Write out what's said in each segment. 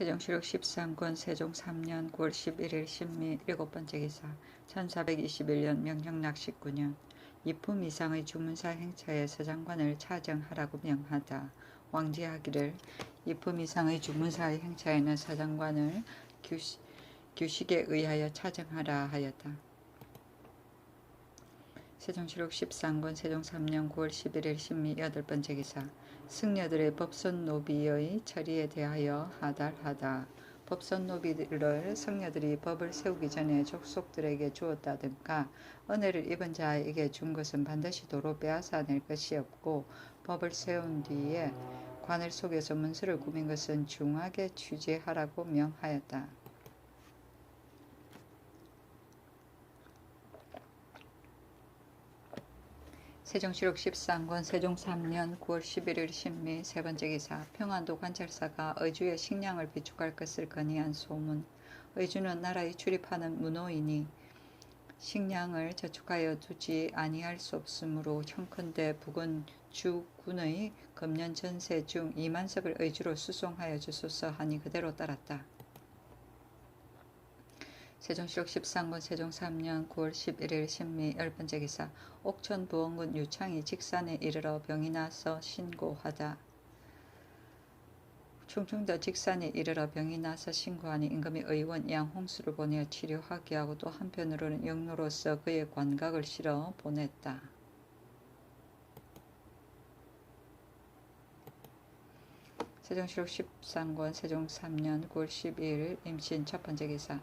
세종시록 13권 세종 3년 9월 11일 신미 7번째 기사 1421년 명정락 19년 이품 이상의 주문사 행차에 서장관을 차정하라고 명하다. 왕지하기를 이품 이상의 주문사의 행차에는 서장관을 규식에 의하여 차정하라 하였다. 세종시록 13권 세종 3년 9월 11일 신미 8번째 기사 승려들의 법선노비의 처리에 대하여 하달하다. 법선노비를 승려들이 법을 세우기 전에 족속들에게 주었다든가 은혜를 입은 자에게 준 것은 반드시 도로 빼앗아낼 것이 없고 법을 세운 뒤에 관을 속에서 문서를 꾸민 것은 중하게 취재하라고 명하였다. 세종시록 13권 세종 3년 9월 11일 신미 세번째 기사 평안도 관찰사가 의주의 식량을 비축할 것을 건의한 소문. 의주는 나라에 출입하는 문호이니 식량을 저축하여 두지 아니할 수 없으므로 청컨대 북은 주군의 금년 전세 중 2만석을 의주로 수송하여 주소서 하니 그대로 따랐다. 세종시록 13권 세종 3년 9월 11일 신미 10번째 기사 옥천 부원군 유창이 직산에 이르러 병이 나서 신고하다. 충청도 직산에 이르러 병이 나서 신고하니 임금이 의원 양홍수를 보내어 치료하게 하고 또 한편으로는 영로로서 그의 관각을 실어 보냈다. 세종시록 13권 세종 3년 9월 12일 임신 첫번째 기사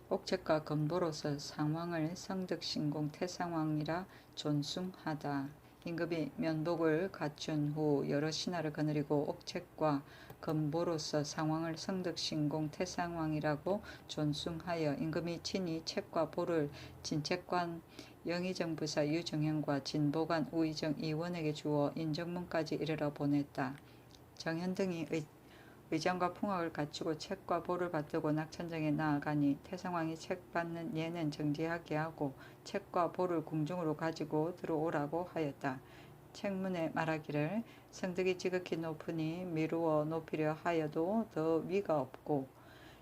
옥책과 건보로서 상왕을 성덕신공 태상왕이라 존숭하다. 임금이 면복을 갖춘 후 여러 신하를 거느리고 옥책과 건보로서 상왕을 성덕신공 태상왕이라고 존숭하여 임금이 친히 책과 보를 진책관 영의정부사 유정현과 진보관 우의정 이원에게 주어 인정문까지 이르러 보냈다. 정현 등이 의장과 풍악을 갖추고 책과 보를 받들고 낙천정에 나아가니 태상왕이 책 받는 예는 정지하게 하고 책과 보를 궁중으로 가지고 들어오라고 하였다. 책문에 말하기를 성덕이 지극히 높으니 미루어 높이려 하여도 더 위가 없고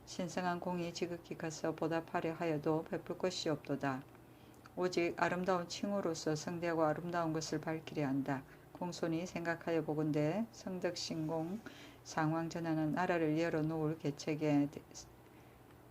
신성한 공이 지극히 커서 보답하려 하여도 베풀 것이 없도다. 오직 아름다운 칭호로서 성대하고 아름다운 것을 밝히려 한다. 공손히 생각하여 보건대 성덕신공 상왕전하는 나라를 열어놓을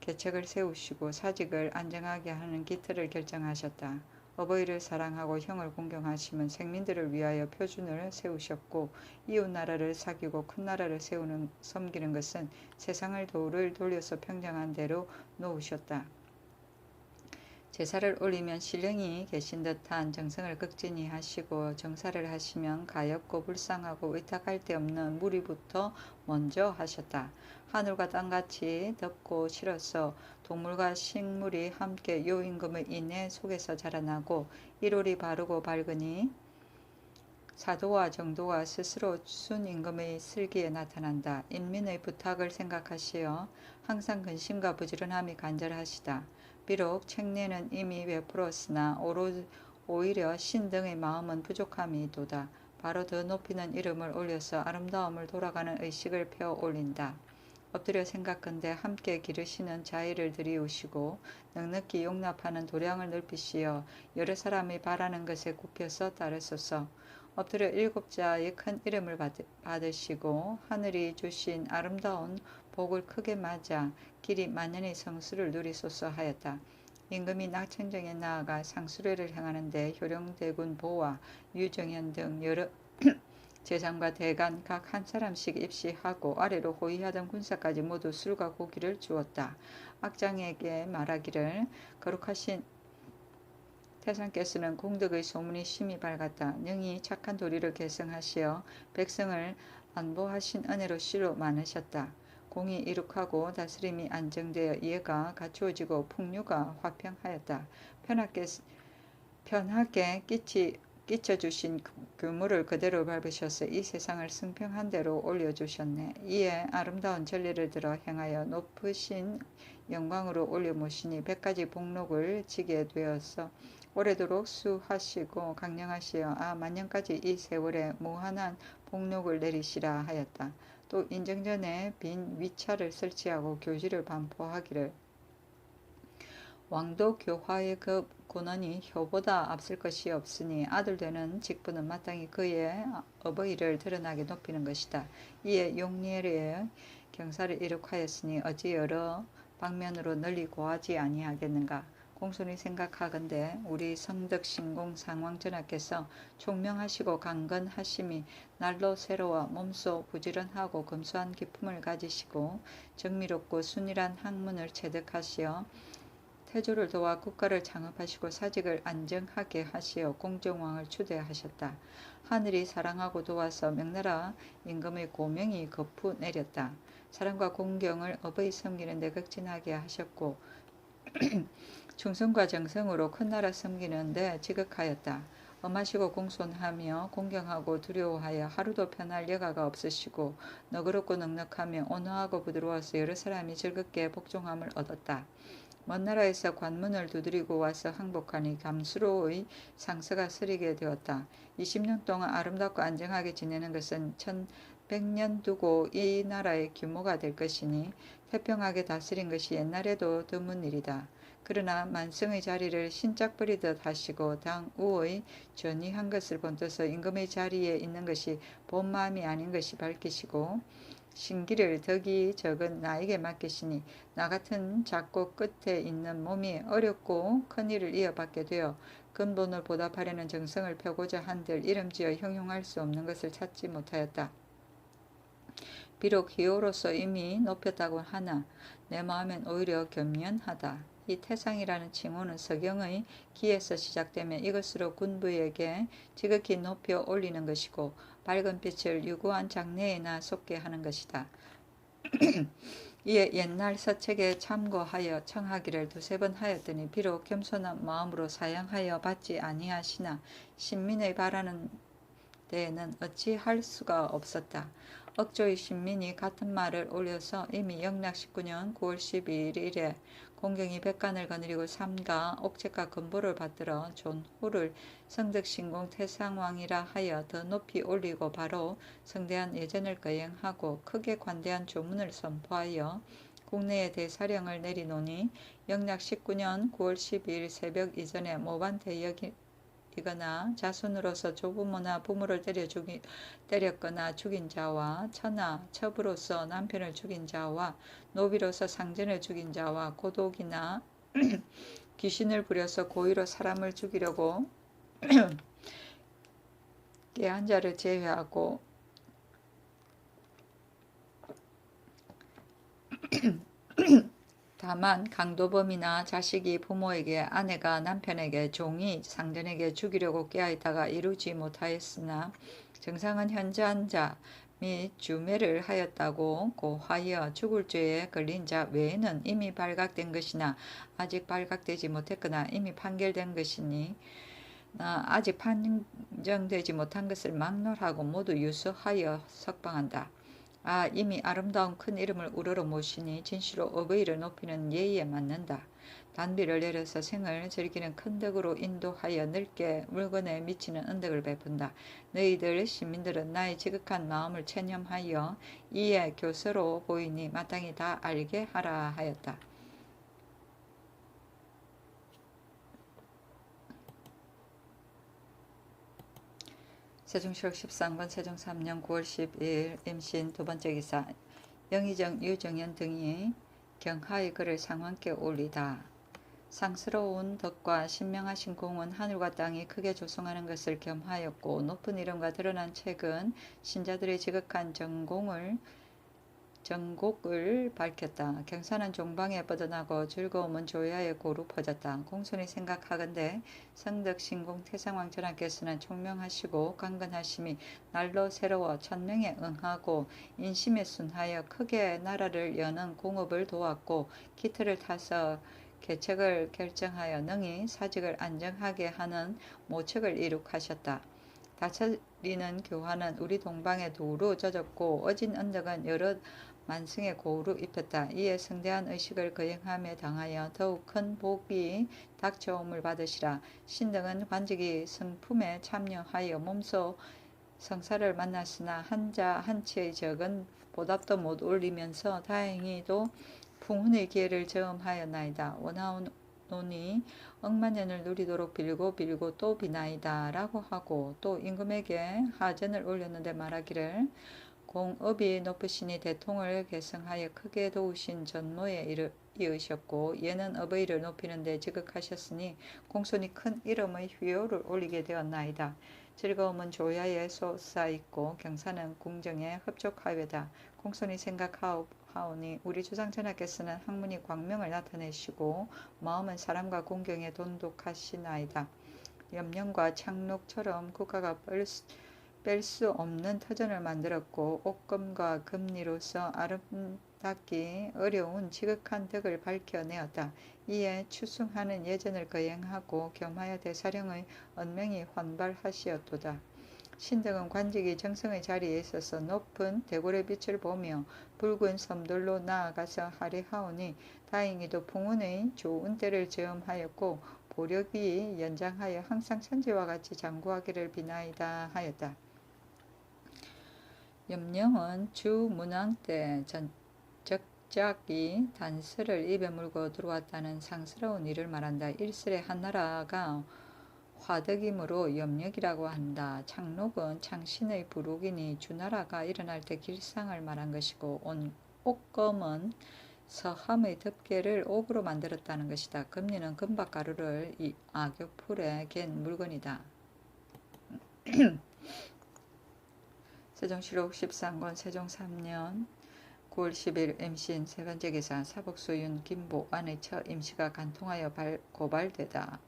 계책을 세우시고 사직을 안정하게 하는 기틀을 결정하셨다. 어버이를 사랑하고 형을 공경하시면 생민들을 위하여 표준을 세우셨고 이웃 나라를 사귀고 큰 나라를 섬기는 것은 세상을 돌려서 평정한 대로 놓으셨다. 제사를 올리면 신령이 계신 듯한 정성을 극진히 하시고 정사를 하시면 가엾고 불쌍하고 의탁할 데 없는 무리부터 먼저 하셨다. 하늘과 땅같이 덥고 싫어서 동물과 식물이 함께 요임금의 인내 속에서 자라나고 일월이 바르고 밝으니 사도와 정도가 스스로 순임금의 슬기에 나타난다. 인민의 부탁을 생각하시어 항상 근심과 부지런함이 간절하시다. 비록 책내는 이미 베풀었으나 오히려 신 등의 마음은 부족함이 도다. 바로 더 높이는 이름을 올려서 아름다움을 돌아가는 의식을 펴 올린다. 엎드려 생각건대 함께 기르시는 자의를 들이우시고 넉넉히 용납하는 도량을 넓히시어 여러 사람이 바라는 것에 굽혀서 따르소서. 엎드려 7자의 큰 이름을 받으시고 하늘이 주신 아름다운 복을 크게 맞아 길이 만년의 성수를 누리소서 하였다. 임금이 낙천정에 나아가 상수례를 행하는데 효령대군 보와 유정현 등 여러 제장과 대간 각 한 사람씩 입시하고 아래로 호위하던 군사까지 모두 술과 고기를 주었다. 악장에게 말하기를 거룩하신 태상께서는 공덕의 소문이 심히 밝았다. 능히 착한 도리를 계승하시어 백성을 안보하신 은혜로 씨로 많으셨다. 공이 이룩하고 다스림이 안정되어 이해가 갖추어지고 풍류가 화평하였다. 편하게 끼쳐주신 규모를 그대로 밟으셔서 이 세상을 승평한 대로 올려주셨네. 이에 아름다운 전례를 들어 행하여 높으신 영광으로 올려 모시니 100가지 복록을 지게 되어서 오래도록 수하시고 강령하시어 만년까지 이 세월에 무한한 복록을 내리시라 하였다. 또 인정 전에 빈 위차를 설치하고 교지를 반포하기를. 왕도 교화의 그 권한이 효보다 앞설 것이 없으니 아들 되는 직분은 마땅히 그의 어버이를 드러나게 높이는 것이다. 이에 용례의 경사를 이룩하였으니 어찌 여러 방면으로 널리 고하지 아니하겠는가. 공손히 생각하건대 우리 성덕신공 상왕전하께서 총명하시고 강건하심이 날로 새로워 몸소 부지런하고 검소한 기품을 가지시고 정미롭고 순일한 학문을 체득하시어 태조를 도와 국가를 창업하시고 사직을 안정하게 하시어 공정왕을 추대하셨다. 하늘이 사랑하고 도와서 명나라 임금의 고명이 거푸 내렸다. 사랑과 공경을 어버이 섬기는 데 극진하게 하셨고 충성과 정성으로 큰 나라 섬기는 데 지극하였다. 엄하시고 공손하며 공경하고 두려워하여 하루도 편할 여가가 없으시고 너그럽고 넉넉하며 온화하고 부드러워서 여러 사람이 즐겁게 복종함을 얻었다. 먼 나라에서 관문을 두드리고 와서 항복하니 감수로의 상서가 서리게 되었다. 20년 동안 아름답고 안정하게 지내는 것은 1100년 두고 이 나라의 규모가 될 것이니 태평하게 다스린 것이 옛날에도 드문 일이다. 그러나 만성의 자리를 신짝 버리듯 하시고 당우의 전이한 것을 본떠서 임금의 자리에 있는 것이 본 마음이 아닌 것이 밝히시고 신기를 덕이 적은 나에게 맡기시니 나 같은 작고 끝에 있는 몸이 어렵고 큰 일을 이어받게 되어 근본을 보답하려는 정성을 펴고자 한들 이름지어 형용할 수 없는 것을 찾지 못하였다. 비록 희호로서 이미 높였다고 하나 내 마음엔 오히려 겸연하다. 이 태상이라는 칭호는 서경의 기에서 시작되며 이것으로 군부에게 지극히 높여 올리는 것이고 밝은 빛을 유구한 장래에나 솟게 하는 것이다. 이에 옛날 서책에 참고하여 청하기를 두세 번 하였더니 비록 겸손한 마음으로 사양하여 받지 아니하시나 신민의 바라는 데에는 어찌할 수가 없었다. 억조의 신민이 같은 말을 올려서 이미 영락 19년 9월 12일에 공경이 백간을 거느리고 삼가 옥책과 건보를 받들어 존후를 성덕신공 태상왕이라 하여 더 높이 올리고 바로 성대한 예전을 거행하고 크게 관대한 조문을 선포하여 국내에 대사령을 내리노니 영락 19년 9월 12일 새벽 이전에 모반 대역이거나 자손으로서 조부모나 부모를 때렸거나 죽인 자와 처나 첩으로서 남편을 죽인 자와 노비로서 상전을 죽인 자와 고독이나 귀신을 부려서 고의로 사람을 죽이려고 깨한 자를 제외하고 다만 강도범이나 자식이 부모에게, 아내가 남편에게, 종이 상전에게 죽이려고 깨어있다가 이루지 못하였으나 정상은 현저한 자 및 주매를 하였다고 고하여 죽을 죄에 걸린 자 외에는 이미 발각된 것이나 아직 발각되지 못했거나 이미 판결된 것이니 아직 판정되지 못한 것을 막론하고 모두 유서하여 석방한다. 이미 아름다운 큰 이름을 우러러 모시니 진실로 어버이를 높이는 예의에 맞는다. 단비를 내려서 생을 즐기는 큰 덕으로 인도하여 넓게 물건에 미치는 은덕을 베푼다. 너희들 시민들은 나의 지극한 마음을 체념하여 이에 교서로 보이니 마땅히 다 알게 하라 하였다. 세종실록 13권 세종 3년 9월 12일 임신 두번째 기사 영의정 유정연 등이 경하의 글을 상왕께 올리다. 상스러운 덕과 신명하신 공은 하늘과 땅이 크게 조성하는 것을 겸하였고 높은 이름과 드러난 책은 신자들의 지극한 정곡을 밝혔다. 경사는 종방에 뻗어나고 즐거움은 조야의 고루 퍼졌다. 공손히 생각하건대 성덕신공 태상왕 전하께서는 총명하시고 강건하심이 날로 새로워 천명에 응하고 인심에 순하여 크게 나라를 여는 공업을 도왔고 기틀을 타서 계책을 결정하여 능히 사직을 안정하게 하는 모책을 이룩하셨다. 다처리는 교화는 우리 동방에 두루 젖었고 어진 언덕은 여러 만승의 고우로 입혔다. 이에 성대한 의식을 거행함에 당하여 더욱 큰 복이 닥쳐옴을 받으시라. 신등은 관직이 성품에 참여하여 몸소 성사를 만났으나 한자 한치의 적은 보답도 못 올리면서 다행히도 풍운의 기회를 저음하였나이다. 원하오니 억만년을 누리도록 빌고 빌고 또 비나이다 라고 하고 또 임금에게 하전을 올렸는데 말하기를 공업이 높으시니 대통을 계승하여 크게 도우신 전모에 이으셨고 얘는 어버이를 높이는 데 지극하셨으니 공손히 큰 이름의 휘호를 올리게 되었나이다. 즐거움은 조야에 솟아있고 경사는 궁정에 흡족하여다. 공손히 생각하오니 우리 주상 전하께서는 학문이 광명을 나타내시고 마음은 사람과 공경에 돈독하시나이다. 염령과 창록처럼 국가가 뺄 수 없는 터전을 만들었고 옥금과 금리로서 아름답기 어려운 지극한 덕을 밝혀내었다. 이에 추승하는 예전을 거행하고 겸하여 대사령의 언명이 환발하시었도다. 신등은 관직이 정성의 자리에 있어서 높은 대궐의 빛을 보며 붉은 섬들로 나아가서 할애하오니 다행히도 풍운의 좋은 때를 저음하였고 보력이 연장하여 항상 천지와 같이 장구하기를 비나이다 하였다. 염령은 주 문왕 때 적작이 단서를 입에 물고 들어왔다는 상스러운 일을 말한다. 일설의 한나라가 화덕이므로 염력이라고 한다. 창록은 창신의 부록이니 주나라가 일어날 때 길상을 말한 것이고 옥검은 서함의 덮개를 옥으로 만들었다는 것이다. 금리는 금박가루를 이 악교풀에 갠 물건이다. 세종실록 13권 세종 3년 9월 10일 임신 세번째 기사 사복수윤 김보안의 처 임시가 간통하여 고발되다.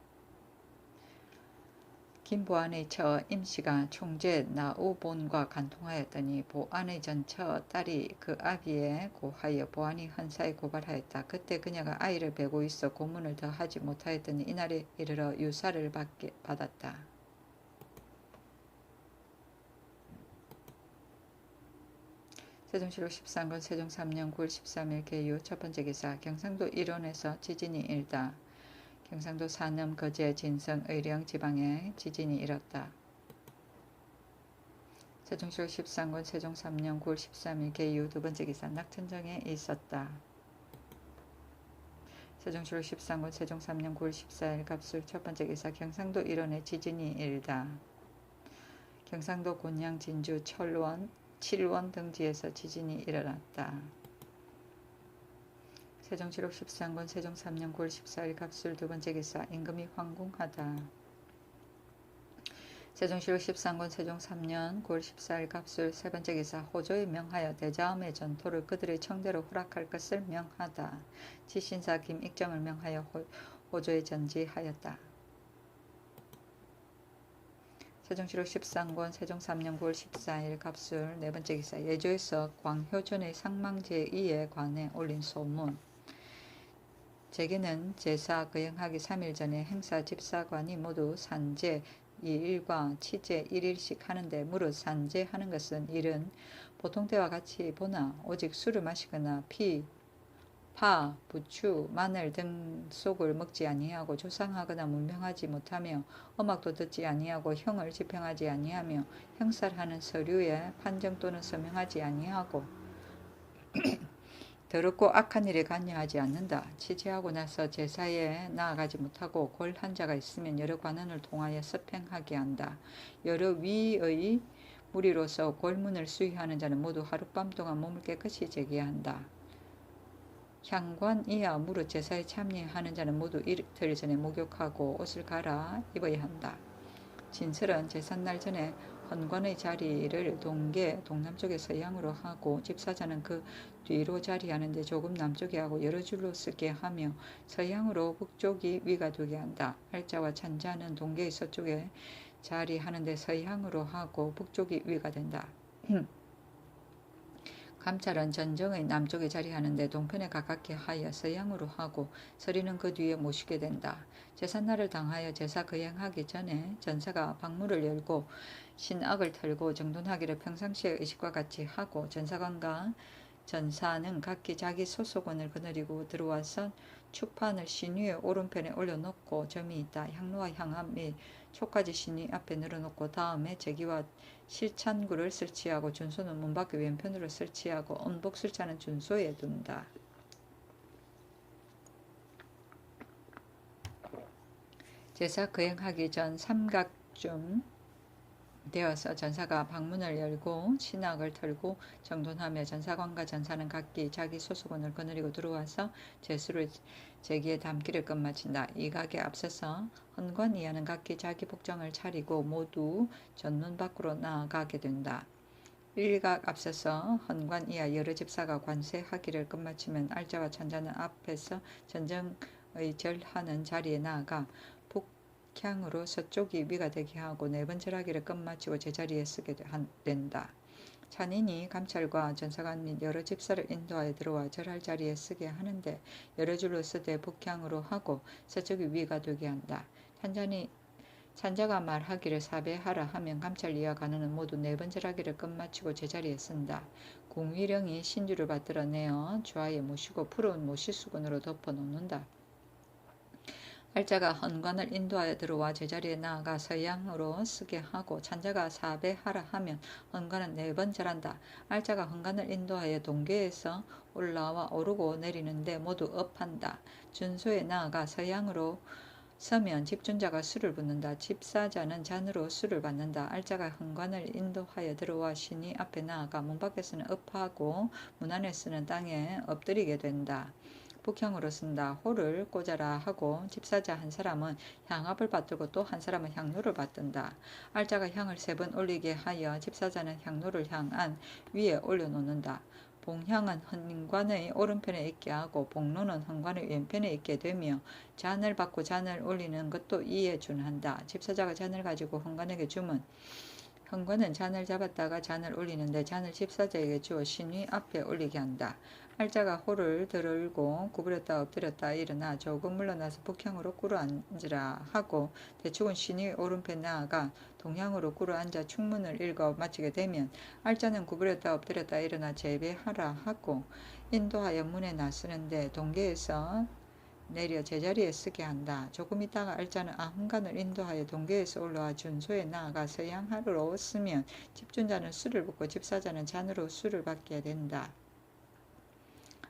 김보안의 처 임시가 총재 나우본과 간통하였더니 보안의 전처 딸이 그 아비에 고하여 보안이 헌사에 고발하였다. 그때 그녀가 아이를 베고 있어 고문을 더 하지 못하였더니 이날에 이르러 유사를 받았다. 세종실록 13권 세종 3년 9월 13일 개유 첫번째 기사 경상도 일원에서 지진이 일다. 경상도 산âm 거제 진성 의령 지방에 지진이 일었다. 세종실록 13권 세종 3년 9월 13일 개유 두번째 기사 낙천정에 있었다. 세종실록 13권 세종 3년 9월 14일 갑술 첫번째 기사 경상도 일원에 지진이 일다. 경상도 곤양 진주 철원 7원 등지에서 지진이 일어났다. 세종실록 13권 세종 3년 9월 14일 갑술 두번째 기사 임금이 황궁하다. 세종실록 13권 세종 3년 9월 14일 갑술 세번째 기사 호조에 명하여 대자음의 전토를 그들의 청대로 허락할 것을 명하다. 지신사 김익정을 명하여 호조에 전지하였다. 세종실록 13권 세종 3년 9월 14일 갑술 네번째 기사 예조에서 광효전의 상망제2에 관해 올린 소문. 제게는 제사 거행하기 3일 전에 행사 집사관이 모두 산제 2일과 치제 1일씩 하는데 무릇 산제하는 것은 일은 보통 때와 같이 보나 오직 술을 마시거나 파, 부추, 마늘 등 속을 먹지 아니하고 조상하거나 문명하지 못하며 음악도 듣지 아니하고 형을 집행하지 아니하며 형살하는 서류에 판정 또는 서명하지 아니하고 더럽고 악한 일에 관여하지 않는다. 치제하고 나서 제사에 나아가지 못하고 골 한 자가 있으면 여러 관원을 통하여 서팽하게 한다. 여러 위의 무리로서 골문을 수의하는 자는 모두 하룻밤 동안 몸을 깨끗이 제기해야 한다. 향관 이하 무릇 제사에 참여하는 자는 모두 이틀 전에 목욕하고 옷을 갈아 입어야 한다. 진설은 제삿날 전에 헌관의 자리를 동남쪽에 서양으로 하고 집사자는 그 뒤로 자리하는데 조금 남쪽에 하고 여러 줄로 서게 하며 서양으로 북쪽이 위가 되게 한다. 알자와 찬자는 동계의 서쪽에 자리하는데 서양으로 하고 북쪽이 위가 된다. 감찰은 전정의 남쪽에 자리하는데 동편에 가깝게 하여 서양으로 하고 서리는 그 뒤에 모시게 된다. 제삿날을 당하여 제사 거행하기 전에 전사가 방문을 열고 신악을 털고 정돈하기를 평상시의 의식과 같이 하고 전사관과 전사는 각기 자기 소속원을 거느리고 들어와서 축판을 신 위에 오른편에 올려놓고 점이 있다 향로와 향압 및 촉까지 신 위 앞에 늘어놓고 다음에 제기와 실찬구를 설치하고 준소는 문 밖에 왼편으로 설치하고 언복 설치하는 준소에 둔다. 제사 거행하기 전 삼각쯤 되어서 전사가 방문을 열고 신학을 털고 정돈하며 전사관과 전사는 각기 자기 소속원을 거느리고 들어와서 제수를 제기에 담기를 끝마친다. 이 각에 앞서서 헌관 이하는 각기 자기 복장을 차리고 모두 전문 밖으로 나아가게 된다. 1각 앞서서 헌관 이하 여러 집사가 관세하기를 끝마치면 알자와 찬자는 앞에서 전정의 절하는 자리에 나아가 북향으로 서쪽이 위가 되게 하고 네 번 절하기를 끝마치고 제자리에 서게 된다. 찬인이 감찰과 전사관 및 여러 집사를 인도하여 들어와 절할 자리에 서게 하는데 여러 줄로 서되 북향으로 하고 서쪽이 위가 되게 한다. 찬자가 말하기를 사배하라 하면 감찰 이하 간호는 모두 네 번 절하기를 끝마치고 제자리에 쓴다. 공위령이 신주를 받들어내어 주하에 모시고 푸른 모시수건으로 덮어 놓는다. 알자가 헌관을 인도하여 들어와 제자리에 나아가 서양으로 서게 하고 찬자가 사배하라 하면 헌관은 네 번 절한다. 알자가 헌관을 인도하여 동계에서 올라와 오르고 내리는데 모두 업한다. 준소에 나아가 서양으로 서면 집준자가 술을 붓는다. 집사자는 잔으로 술을 받는다. 알자가 헌관을 인도하여 들어와 신이 앞에 나아가 문 밖에서는 업하고 문 안에서는 땅에 엎드리게 된다. 북향으로 쓴다. 호를 꽂아라 하고 집사자 한 사람은 향압을 받들고 또 한 사람은 향로를 받든다. 알자가 향을 3번 올리게 하여 집사자는 향로를 향안 위에 올려놓는다. 봉향은 헌관의 오른편에 있게 하고 봉로는 헌관의 왼편에 있게 되며 잔을 받고 잔을 올리는 것도 이에 준한다. 집사자가 잔을 가지고 헌관에게 주면 헌관은 잔을 잡았다가 잔을 올리는데 잔을 집사자에게 주어 신위 앞에 올리게 한다. 알자가 호를 들고 구부렸다 엎드렸다 일어나 조금 물러나서 북향으로 꿇어앉으라 하고 대축은 신위 오른편 나아가 동향으로 꿇어앉아 축문을 읽어 마치게 되면 알자는 구부렸다 엎드렸다 일어나 제배하라 하고 인도하여 문에 나서는데 동계에서 내려 제자리에 서게 한다. 조금 있다가 알자는 아흥간을 인도하여 동계에서 올라와 준소에 나아가 서양하로 쓰면 집준자는 술을 붓고 집사자는 잔으로 술을 받게 된다.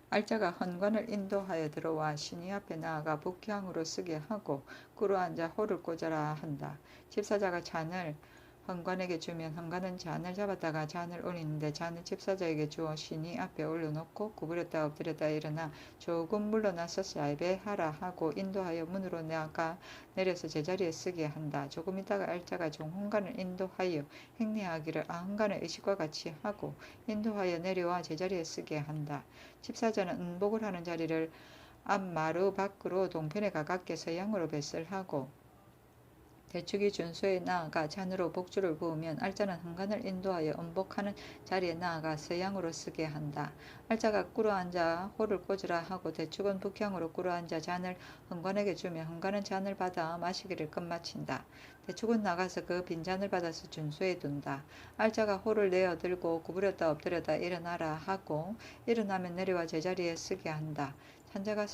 알자가 헌관을 인도하여 들어와 신이 앞에 나아가 북향으로 서게 하고 꿇어앉아 호를 꽂아라 한다. 집사자가 잔을 헌관에게 주면 헌관은 잔을 잡았다가 잔을 올리는데 잔을 집사자에게 주어 신이 앞에 올려놓고 구부렸다 엎드렸다 일어나 조금 물러나서 사배하라 하고 인도하여 문으로 나가 내려서 제자리에 서게 한다. 조금 있다가 알자가 종헌관을 인도하여 행례하기를 아흥간의 의식과 같이 하고 인도하여 내려와 제자리에 서게 한다. 집사자는 은복을 하는 자리를 앞마루 밖으로 동편에 가깝게 서양으로 배설하고 대축이 준소에 나아가 잔으로 복주를 부으면 알자는 헌관을 인도하여 은복하는 자리에 나아가 서양으로 서게 한다. 알자가 꿇어앉아 호를 꽂으라 하고 대축은 북향으로 꿇어앉아 잔을 헌관에게 주면 헌관은 잔을 받아 마시기를 끝마친다. 대축은 나가서 그 빈잔을 받아서 준소에 둔다. 알자가 호를 내어 들고 구부렸다 엎드렸다 일어나라 하고 일어나면 내려와 제자리에 서게 한다. 찬자가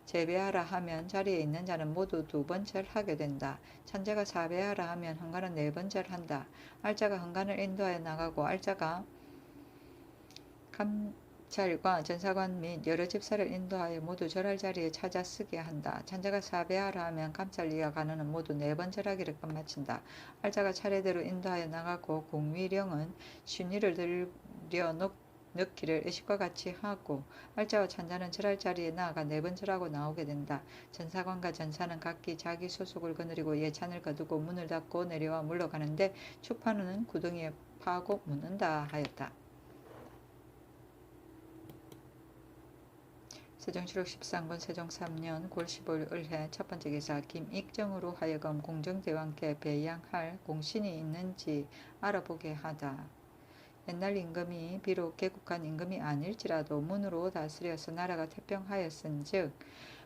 제배하라 하면 자리에 있는 자는 모두 2번 절하게 된다. 찬자가 사배하라 하면 헌관은 4번 절한다. 알자가 헌관을 인도하여 나가고 알자가 감찰과 전사관 및 여러 집사를 인도하여 모두 절할 자리에 찾아 서게 한다. 찬자가 사배하라 하면 감찰 이하 간호는 모두 4번 절하기를 끝마친다. 알자가 차례대로 인도하여 나가고 공위령은 신위를 들여 넣기를 의식과 같이 하고 알자와 찬자는 절할 자리에 나아가 4번 절하고 나오게 된다. 전사관과 전사는 각기 자기 소속을 거느리고 예찬을 거두고 문을 닫고 내려와 물러가는데 축판은 구덩이에 파고 묻는다 하였다. 세종실록 13권 세종 3년 9월 15일 을해 첫 번째 기사 김익정으로 하여금 공정대왕께 배양할 공신이 있는지 알아보게 하다. 옛날 임금이 비록 개국한 임금이 아닐지라도 문으로 다스려서 나라가 태평하였은즉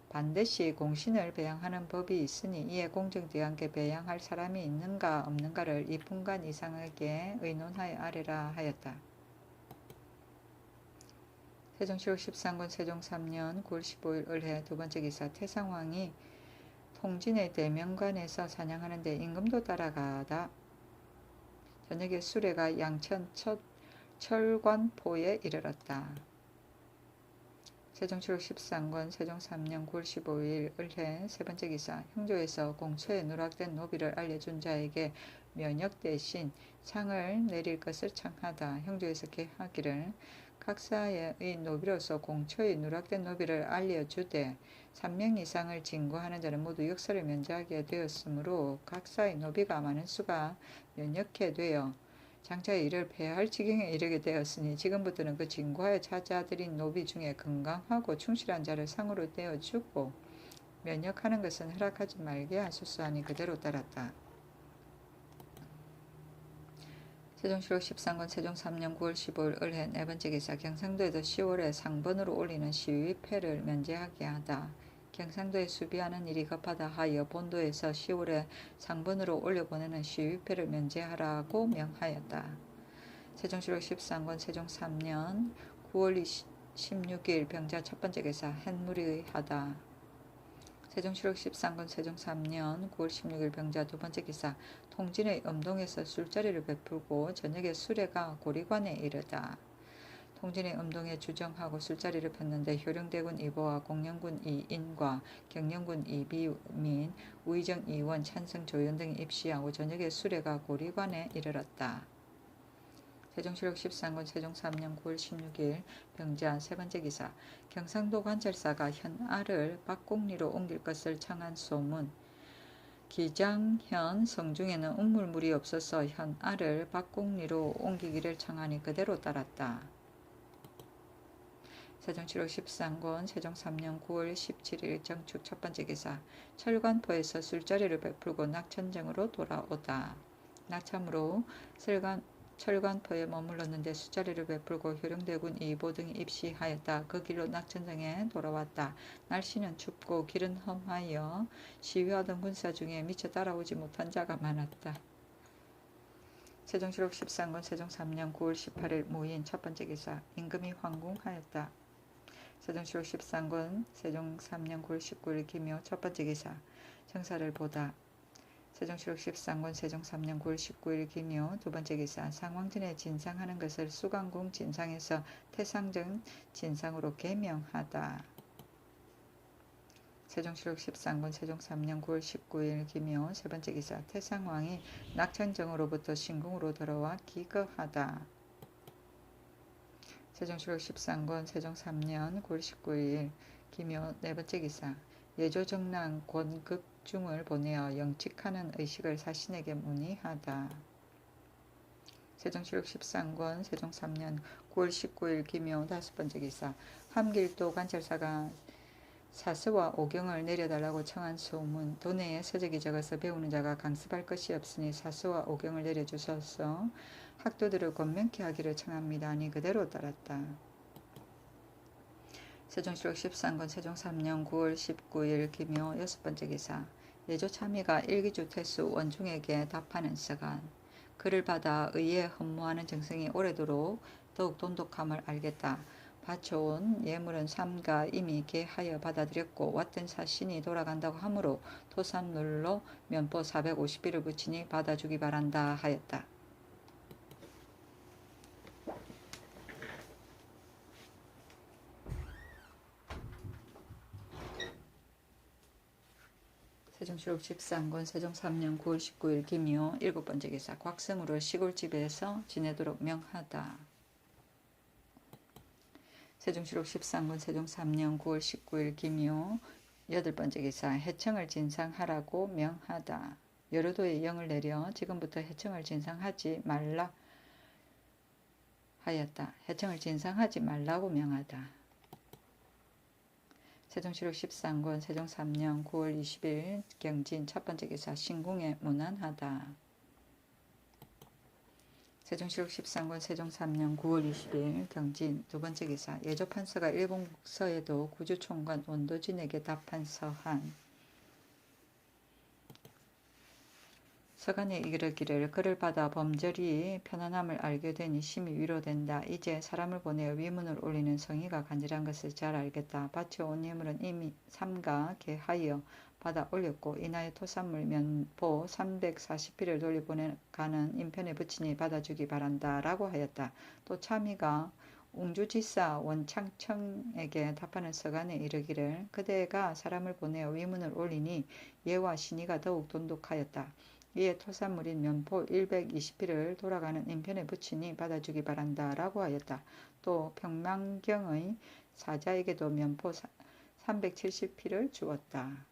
반드시 공신을 배양하는 법이 있으니 이에 공정대왕께 배양할 사람이 있는가 없는가를 2분간 이상에게 의논하여 아뢰라 하였다. 세종시록 13권 세종 3년 9월 15일 을해 두 번째 기사. 태상왕이 통진의 대명관에서 사냥하는데 임금도 따라가다 저녁에 수레가 양천 첫 철관포에 이르렀다. 세종시록 13권 세종 3년 9월 15일 을해 세 번째 기사. 형조에서 공처에 누락된 노비를 알려준 자에게 면역 대신 상을 내릴 것을 청하다. 형조에서 계하기를 각사의 노비로서 공처에 누락된 노비를 알려주되 3명 이상을 징구하는 자는 모두 역사를 면제하게 되었으므로 각사의 노비가 많은 수가 면역해 되어 장차 이를 폐할 지경에 이르게 되었으니 지금부터는 그 징구하여 찾아들인 노비 중에 건강하고 충실한 자를 상으로 떼어주고 면역하는 것은 허락하지 말게 하소서 하니 그대로 따랐다. 세종시록 13권 세종 3년 9월 15일 을해 네 번째 기사. 경상도에도 10월에 상번으로 올리는 시위패를 면제하게 하다. 경상도에 수비하는 일이 급하다 하여 본도에서 10월에 상번으로 올려보내는 시위패를 면제하라고 명하였다. 세종시록 13권 세종 3년 9월 16일 병자 첫 번째 기사. 햇무리하다. 세종시록 13권 세종 3년 9월 16일 병자 두 번째 기사. 통진의 음동에서 술자리를 베풀고 저녁에 수레가 고리관에 이르다. 통진의 음동에 주정하고 술자리를 폈는데 효령대군 이보와 공령군 이인과 경령군 이비민, 우의정 이원, 찬성 조연 등이 입시하고 저녁에 수레가 고리관에 이르렀다. 세종시록 13권 세종 3년 9월 16일 병자 세 번째 기사. 경상도 관찰사가 현알을 박곡리로 옮길 것을 청한 소문. 기장현 성중에는 운물물이 없어서 현알을 박곡리로 옮기기를 청하니 그대로 따랐다. 세종시록 13권 세종 3년 9월 17일 정축 첫 번째 기사. 철관포에서 술자리를 베풀고 낙천정으로 돌아오다. 낙참으로 철관포에 머물렀는데 술자리를 베풀고 효령대군 이보 등이 입시하였다. 그 길로 낙천정에 돌아왔다. 날씨는 춥고 길은 험하여 시위하던 군사 중에 미처 따라오지 못한 자가 많았다. 세종시록 13권 세종 3년 9월 18일 무인 첫 번째 기사. 임금이 황궁하였다. 세종시록 13권 세종 3년 9월 19일 기묘 첫 번째 기사. 정사를 보다. 세종시록 13권 세종 3년 9월 19일 기묘 두 번째 기사. 상왕전에 진상하는 것을 수강궁 진상에서 태상전 진상으로 개명하다. 세종시록 13권 세종 3년 9월 19일 기묘 세 번째 기사. 태상왕이 낙천정으로부터 신궁으로 돌아와 기거하다. 세종시록 13권 세종 3년 9월 19일 기묘 네 번째 기사. 예조정랑 권극중을 보내어 영칙하는 의식을 사신에게 문의하다. 세종시록 13권 세종 3년 9월 19일 기묘 다섯 번째 기사. 함길도 관찰사가 사서와 오경을 내려달라고 청한 소문. 도내에 서적이 적어서 배우는 자가 강습할 것이 없으니 사서와 오경을 내려주소서. 학도들을 권면케 하기를 청합니다 하니 그대로 따랐다. 세종시록 13권 세종 3년 9월 19일 기묘 여섯 번째 기사. 예조참의가 일기주 태수 원중에게 답하는 서간. 그를 받아 의에 헌무하는 정성이 오래도록 더욱 돈독함을 알겠다. 바쳐온 예물은 삼가 이미 계하여 받아들였고 왔던 사신이 돌아간다고 하므로 토삼룰로 면포 450비를 붙이니 받아주기 바란다 하였다. 세종시록 13권 세종 3년 9월 19일 기묘 일곱 번째 기사. 곽성우를 시골집에서 지내도록 명하다. 세종시록 13권 세종 3년 9월 19일 기묘 여덟 번째 기사. 해청을 진상하라고 명하다. 여러도의 영을 내려 지금부터 해청을 진상하지 말라 하였다. 해청을 진상하지 말라고 명하다. 세종시록 13권 세종 3년 9월 20일 경진 첫 번째 기사. 신궁에 문안하다. 세종시록 13권 세종 3년 9월 20일 경진 두 번째 기사. 예조판서가 일본 국서에도 구주총관 원도진에게 답한 서한. 서간에 이르기를 그를 받아 범절이 편안함을 알게 되니 심히 위로된다. 이제 사람을 보내어 위문을 올리는 성의가 간절한 것을 잘 알겠다. 바쳐온 예물은 이미 삼가 개하여 받아 올렸고 이나의 토산물 면포 340피를 돌려보내가는 인편에 붙이니 받아주기 바란다 라고 하였다. 또 차미가 웅주지사 원창청에게 답하는 서간에 이르기를 그대가 사람을 보내어 위문을 올리니 예와 신의가 더욱 돈독하였다. 이에 토산물인 면포 120피를 돌아가는 인편에 붙이니 받아주기 바란다 라고 하였다. 또 평망경의 사자에게도 면포 370피를 주었다.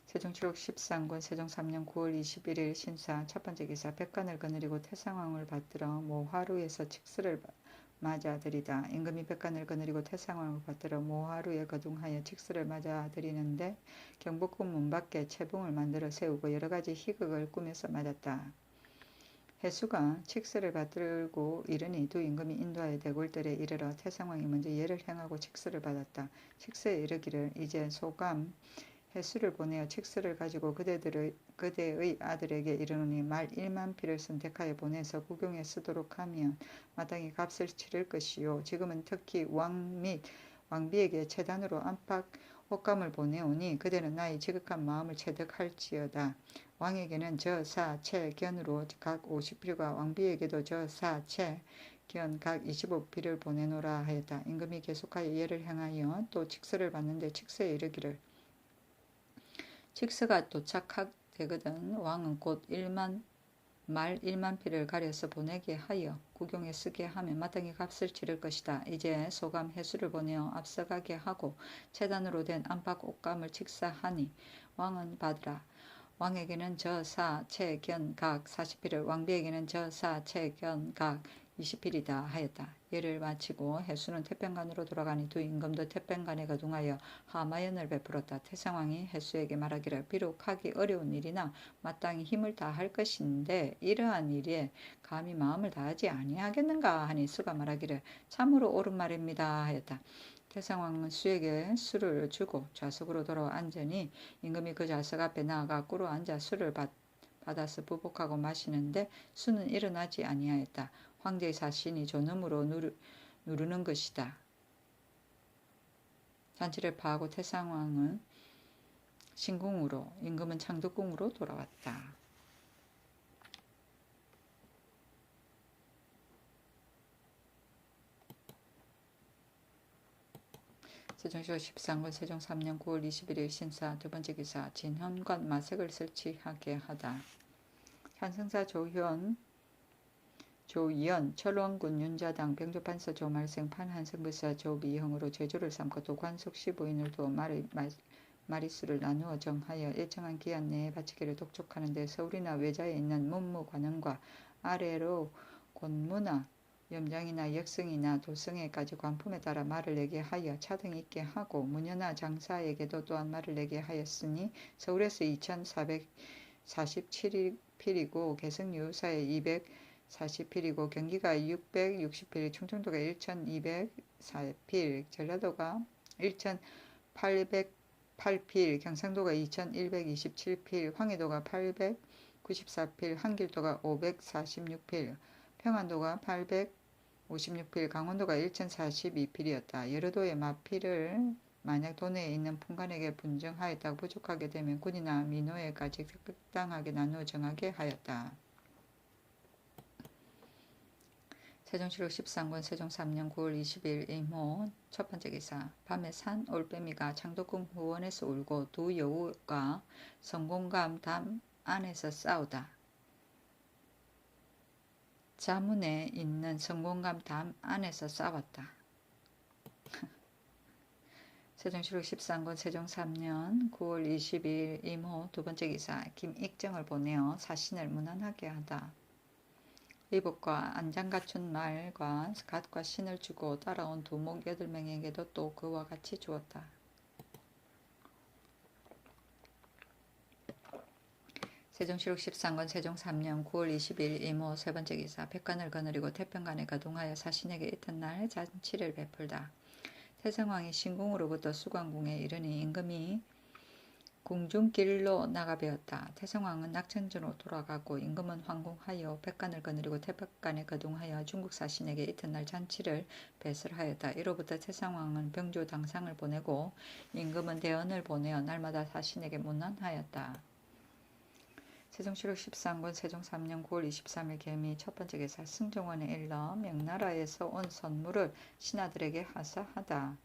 세종실록 13권 세종 3년 9월 21일 신사 첫 번째 기사 백관을 거느리고 태상왕을 받들어 모하루에서 칙스를 맞아들이다. 임금이 백관을 거느리고 태상왕을 받들어 모하루에 거둥하여 칙스를 맞아들이는데 경복궁 문 밖에 채붕을 만들어 세우고 여러가지 희극을 꾸며서 맞았다. 해수가 칙스를 받들고 이르니 두 임금이 인도하여 대궐들에 이르러 태상왕이 먼저 예를 행하고 칙스를 받았다. 칙스에 이르기를 이제 소감 해수를 보내어 칙스를 가지고 그대의 아들에게 이르노니 말 1만피를 선택하여 보내서 구경에 쓰도록 하면 마땅히 값을 치를 것이요. 지금은 특히 왕 및 왕비에게 채단으로 안팎 옷감을 보내오니 그대는 나의 지극한 마음을 체득할지어다. 왕에게는 저사 채견으로 각 50필과 왕비에게도 저사 채견 각 25필을 보내노라 하였다. 임금이 계속하여 예를 행하여 또 칙스를 받는데 칙스에 이르기를 칙스가 도착되거든 왕은 곧 말 1만피를 가려서 보내게 하여 구경에 쓰게 하면 마땅히 값을 치를 것이다. 이제 소감 해수를 보내어 앞서가게 하고 채단으로 된 안팎 옷감을 칙사하니 왕은 받으라. 왕에게는 저사 채견 각 40필을 왕비에게는 저사 채견 각 20필이다 하였다. 예를 마치고 해수는 태평관으로 돌아가니 두 임금도 태평관에 거둥하여 하마연을 베풀었다. 태상왕이 해수에게 말하기를 비록 하기 어려운 일이나 마땅히 힘을 다할 것인데 이러한 일에 감히 마음을 다하지 아니하겠는가 하니 수가 말하기를 참으로 옳은 말입니다 하였다. 태상왕은 수에게 술을 주고 좌석으로 돌아와 앉으니 임금이 그 좌석 앞에 나아가 꿇어 앉아 술을 받아서 부복하고 마시는데 수는 일어나지 아니하였다. 황제의 사신이 존음으로 누르는 것이다. 잔치를 파하고 태상왕은 신궁으로 임금은 창덕궁으로 돌아왔다. 세종시가 13권 세종 3년 9월 21일 신사 두 번째 기사 진현관 마색을 설치하게 하다. 한승사 조이연 철원군 윤자당 병조판서 조말생 판한승부사 조미형으로 제조를 삼고 또 관속 15인을 두어 마리수를 나누어 정하여 일정한 기한 내에 바치기를 독촉하는 데 서울이나 외자에 있는 문무관원과 아래로 곤무나 염장이나 역승이나 도성에까지 관품에 따라 말을 내게 하여 차등 있게 하고 문여나 장사에게도 또한 말을 내게 하였으니 서울에서 2447필이고 개성유사에 240필이고 경기가 660필 충청도가 1204필 전라도가 1808필 경상도가 2127필 황해도가 894필 한길도가 546필 평안도가 856필 강원도가 1042필이었다. 여러 도의 마필을 만약 도내에 있는 품관에게 분정하였다고 부족하게 되면 군이나 민호에까지適당하게 나누어 정하게 하였다. 세종실록 13권 세종 3년 9월 20일 임호 첫 번째 기사 밤에 산 올빼미가 창덕궁 후원에서 울고 두 여우가 성공감 담 안에서 싸우다. 자문에 있는 성공감 담 안에서 싸웠다. 세종실록 13권 세종 3년 9월 20일 임호 두 번째 기사 김익정을 보내어 사신을 무난하게 하다. 이복과 안장 갖춘 말과 갓과 신을 주고 따라온 두목 8명에게도 또 그와 같이 주었다. 세종실록 13권 세종 3년 9월 20일 임호 세 번째 기사 백관을 거느리고 태평관에 거둥하여 사신에게 이튿날 잔치를 베풀다. 태성왕이 신궁으로부터 수관궁에 이르니 임금이 궁중길로 나가be었다. 태성왕은 낙천전으로 돌아가고 임금은 황궁하여 백관을 거느리고 태백관에 거둥하여 중국 사신에게 이튿날 잔치를 배설하였다. 이로부터 태성왕은 병조 당상을 보내고 임금은 대언을 보내어 날마다 사신에게 문안하였다. 세종실록 13권 세종 3년 9월 23일 개미 첫 번째 기사 승정원에 일러 명나라에서 온 선물을 신하들에게 하사하다.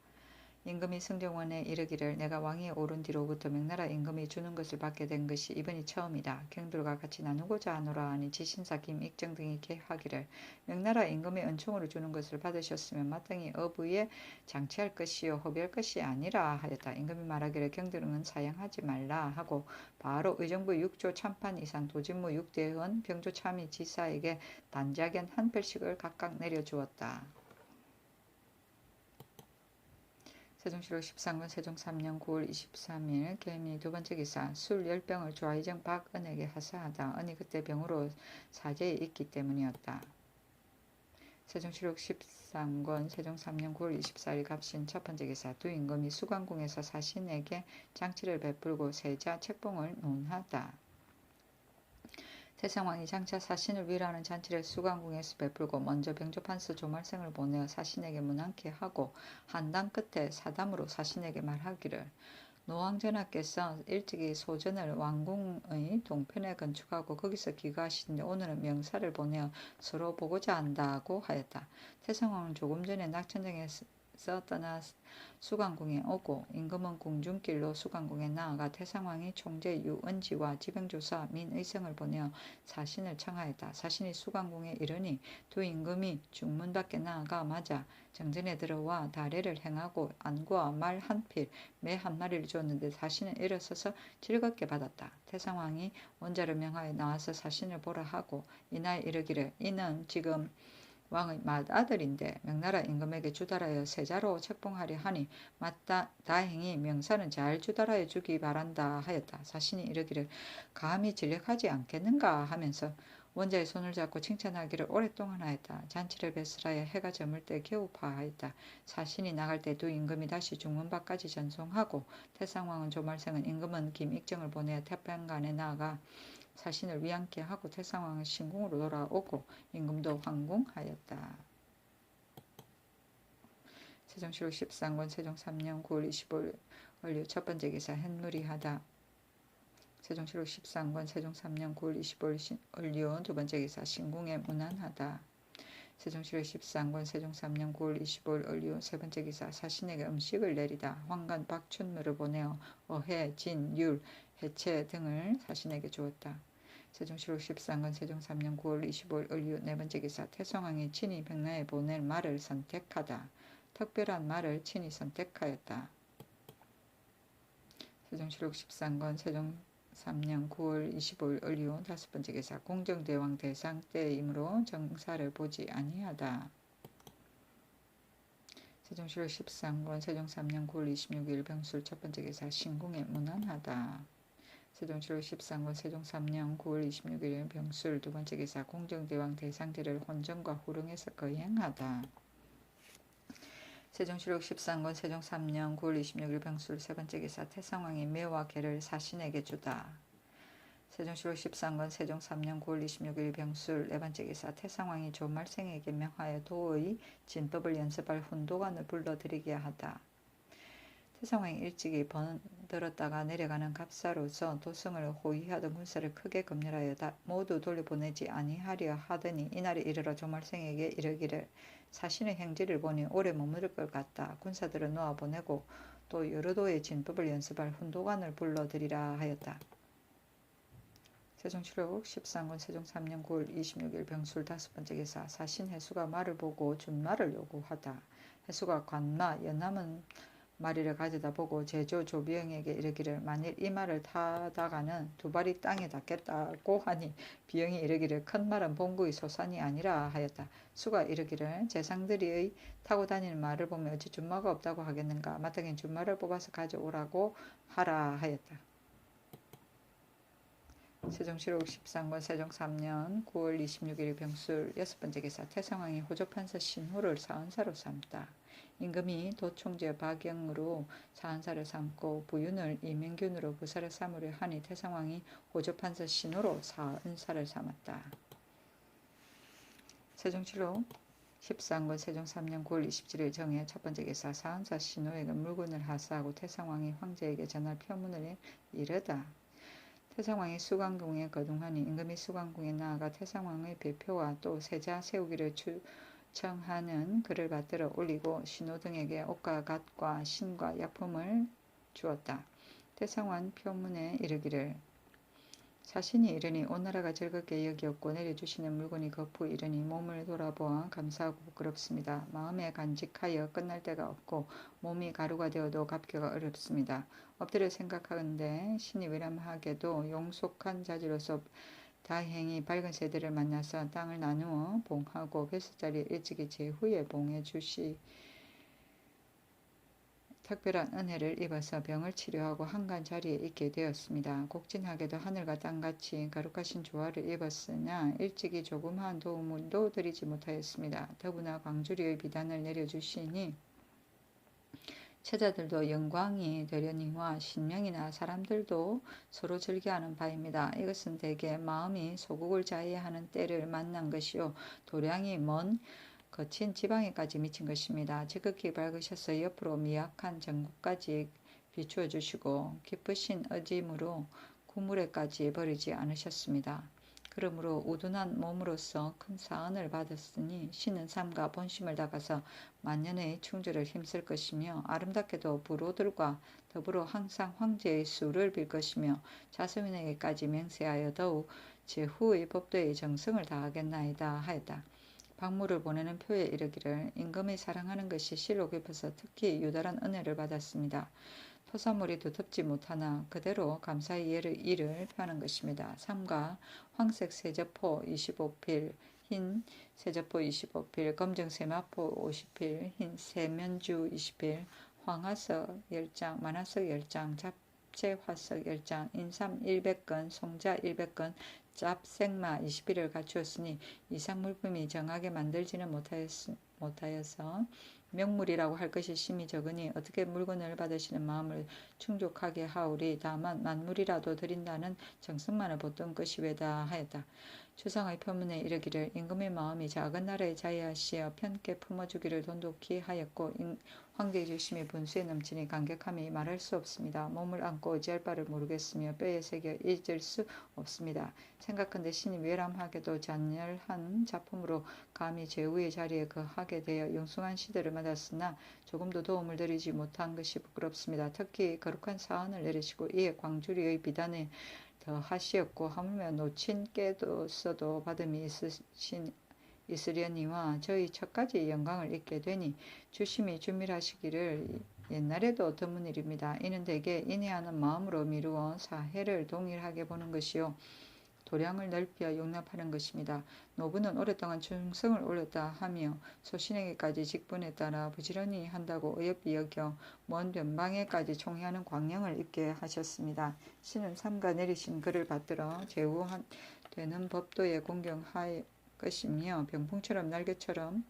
임금이 승정원에 이르기를 내가 왕위에 오른 뒤로부터 명나라 임금이 주는 것을 받게 된 것이 이번이 처음이다. 경들과 같이 나누고자 하노라 하니 지신사 김익정 등이 계하기를 명나라 임금의 은총으로 주는 것을 받으셨으면 마땅히 어부에 장치할 것이요 허비할 것이 아니라 하였다. 임금이 말하기를 경들은 사양하지 말라 하고 바로 의정부 6조 참판 이상 도진무 6대원 병조 참의 지사에게 단자견 한 별씩을 각각 내려주었다. 세종실록 13권 세종 3년 9월 23일 개미 두 번째 기사 술 10병을 좌의정 박은에게 하사하다. 은이 그때 병으로 사제에 있기 때문이었다. 세종실록 13권 세종 3년 9월 24일 갑신 첫 번째 기사 두 임금이 수관궁에서 사신에게 장치를 베풀고 세자 책봉을 논하다. 태성왕이 장차 사신을 위로하는 잔치를 수관궁에서 베풀고 먼저 병조판서 조말생을 보내어 사신에게 문안케 하고 한당 끝에 사담으로 사신에게 말하기를 노왕전하께서 일찍이 소전을 왕궁의 동편에 건축하고 거기서 기거하시는데 오늘은 명사를 보내어 서로 보고자 한다고 하였다. 태성왕은 조금 전에 낙천정에서 떠나 수관궁에 오고 임금은 궁중길로 수관궁에 나아가 태상왕이 총재 유은지와 지병조사 민의성을 보내어 사신을 청하였다. 사신이 수관궁에 이르니 두 임금이 중문 밖에 나아가 마자 정전에 들어와 다례를 행하고 안과 말 한 필, 매 한 마리를 주었는데 사신은 일어서서 즐겁게 받았다. 태상왕이 원자를 명하여 나와서 사신을 보라 하고 이날 이르기를 이는 지금 왕의 맏아들인데 명나라 임금에게 주달하여 세자로 책봉하려 하니 다행히 명사는 잘 주달하여 주기 바란다 하였다. 사신이 이르기를 감히 진력하지 않겠는가 하면서 원자의 손을 잡고 칭찬하기를 오랫동안 하였다. 잔치를 배설하여 해가 저물 때 겨우 파하였다. 사신이 나갈 때 두 임금이 다시 중문밖까지 전송하고 태상왕은 조말생은 임금은 김익정을 보내어 태평관에 나아가 사신을 위안케 하고 태상왕은 신궁으로 돌아오고 임금도 황궁하였다. 세종실록 13권 세종 3년 9월 25일 원류 첫 번째 기사 햇누리하다. 세종실록 13권 세종 3년 9월 25일 원류 두 번째 기사 신궁에 문안하다. 세종실록 13권 세종 3년 9월 25일 원류 세 번째 기사 사신에게 음식을 내리다. 황관 박춘무를 보내어 어해, 진, 율, 해체 등을 사신에게 주었다. 세종실록 13권 세종 3년 9월 25일 을유 네 번째 기사 태성왕이 친히 백나에 보낼 말을 선택하다. 특별한 말을 친히 선택하였다. 세종실록 13권 세종 3년 9월 25일 을유 다섯 번째 기사 공정대왕 대상 때이므로 정사를 보지 아니하다. 세종실록 13권 세종 3년 9월 26일 병술 첫 번째 기사 신궁에 문안하다. 세종실록 13권 세종 3년 9월 26일 병술 두 번째 기사 공정대왕 대상제를 혼정과 후릉에서 거행하다. 세종실록 13권 세종 3년 9월 26일 병술 세 번째 기사 태상왕이 매와 개를 사신에게 주다. 세종실록 13권 세종 3년 9월 26일 병술 네 번째 기사 태상왕이 조말생에게 명하여 도의 진법을 연습할 훈도관을 불러들이게 하다. 태상왕이 일찍이 번들었다가 내려가는 갑사로서 도성을 호위하던 군사를 크게 검열하여 모두 돌려보내지 아니하려 하더니 이날에 이르러 조말생에게 이르기를 사신의 행지를 보니 오래 머무를 것 같다. 군사들을 놓아보내고 또 여러 도의 진법을 연습할 훈도관을 불러들이라 하였다. 세종실록 13권 세종 3년 9월 26일 병술 다섯 번째 기사 사신 해수가 말을 보고 준말을 요구하다. 해수가 관마 연남은 마리를 가져다 보고 제조 조비영에게 이르기를 만일 이 말을 타다가는 두 발이 땅에 닿겠다고 하니 비영이 이르기를 큰 말은 봉구의 소산이 아니라 하였다. 수가 이르기를 재상들이 타고 다니는 말을 보면 어찌 준마가 없다고 하겠는가. 마땅히 준마를 뽑아서 가져오라고 하라 하였다. 세종시록 13권 세종 3년 9월 26일 병술 6번째 기사 태상왕이 호조판서 신후를 사헌사로 삼다. 임금이 도총재 박영으로 사헌사를 삼고 부윤을 이민균으로 부사를 삼으려 하니 태상왕이 호조판서 신후로 사헌사를 삼았다. 세종시록 13권 세종 3년 9월 27일 정해 첫번째 기사 사헌사 신후에게 물건을 하사하고 태상왕이 황제에게 전할 표문을 이르다. 태상왕이 수강궁에 거둥하니 임금이 수강궁에 나아가 태상왕의 배표와 또 세자 세우기를 추청하는 글을 받들어 올리고 신호 등에게 옷과 갓과 신과 약품을 주었다. 태상왕 표문에 이르기를 자신이 이르니 온 나라가 즐겁게 여기었고 내려주시는 물건이 거푸 이르니 몸을 돌아보아 감사하고 부끄럽습니다. 마음에 간직하여 끝날 데가 없고 몸이 가루가 되어도 갚기가 어렵습니다. 엎드려 생각하건대 신이 위람하게도 용속한 자지로서 다행히 밝은 세대를 만나서 땅을 나누어 봉하고 뱃속자리에 일찍이 제 후에 봉해 주시 특별한 은혜를 입어서 병을 치료하고 한간 자리에 있게 되었습니다. 곡진하게도 하늘과 땅같이 거룩하신 조화를 입었으나 일찍이 조그마한 도움도 드리지 못하였습니다. 더구나 광주리의 비단을 내려주시니 처자들도 영광이 되려니와 신명이나 사람들도 서로 즐겨하는 바입니다. 이것은 대개 마음이 소국을 자해하는 때를 만난 것이요 도량이 먼 거친 지방에까지 미친 것입니다. 지극히 밝으셔서 옆으로 미약한 전국까지 비추어 주시고 기쁘신 의짐으로 구물에까지 버리지 않으셨습니다. 그러므로 우둔한 몸으로서 큰 사언을 받았으니 신은 삶과 본심을 다가서 만년의 충주를 힘쓸 것이며 아름답게도 부로들과 더불어 항상 황제의 수를 빌 것이며 자손에게까지 맹세하여 더욱 제후의 법도의 정성을 다하겠나이다 하였다. 박무를 보내는 표에 이르기를 임금이 사랑하는 것이 실로 깊어서 특히 유달한 은혜를 받았습니다. 토사물이 두텁지 못하나 그대로 감사의 일을 표하는 것입니다. 삼가 황색 세저포 25필, 흰 세저포 25필, 검정 세마포 50필, 흰 세면주 20필, 황화석 10장, 만화석 10장, 잡채화석 10장, 인삼 100건, 송자 100건, 짭생마 20필을 갖추었으니 이상 물품이 정하게 만들지는 못하여서 명물이라고 할 것이 심히 적으니 어떻게 물건을 받으시는 마음을 충족하게 하오리. 다만 만물이라도 드린다는 정성만을 보던 것이 왜다 하였다. 주상의 표문에 이르기를 임금의 마음이 작은 나라에 자애하시어 편께 품어주기를 돈독히 하였고 황제의 주심이 분수에 넘치니 감격함이 말할 수 없습니다. 몸을 안고 어찌할 바를 모르겠으며 뼈에 새겨 잊을 수 없습니다. 생각한데 신이 외람하게도 잔열한 작품으로 감히 제후의 자리에 거하게 되어 영숭한 시대를 맞았으나 조금도 도움을 드리지 못한 것이 부끄럽습니다. 특히 거룩한 사언을 내리시고 이에 광주리의 비단에 더하시었고 하물며 놓친 깨도서도 받음이 있으려니와 저희 첫가지 영광을 잊게 되니 주심이 준밀하시기를 옛날에도 드문 일입니다. 이는 대개 인내하는 마음으로 미루어 사해를 동일하게 보는 것이요 도량을 넓혀 용납하는 것입니다. 노부는 오랫동안 충성을 올렸다 하며 소신에게까지 직분에 따라 부지런히 한다고 어여삐 여겨 먼 변방에까지 총회하는 광령을 입게 하셨습니다. 신은 삼가 내리신 글을 받들어 제후되는 법도에 공경할 것이며 병풍처럼 날개처럼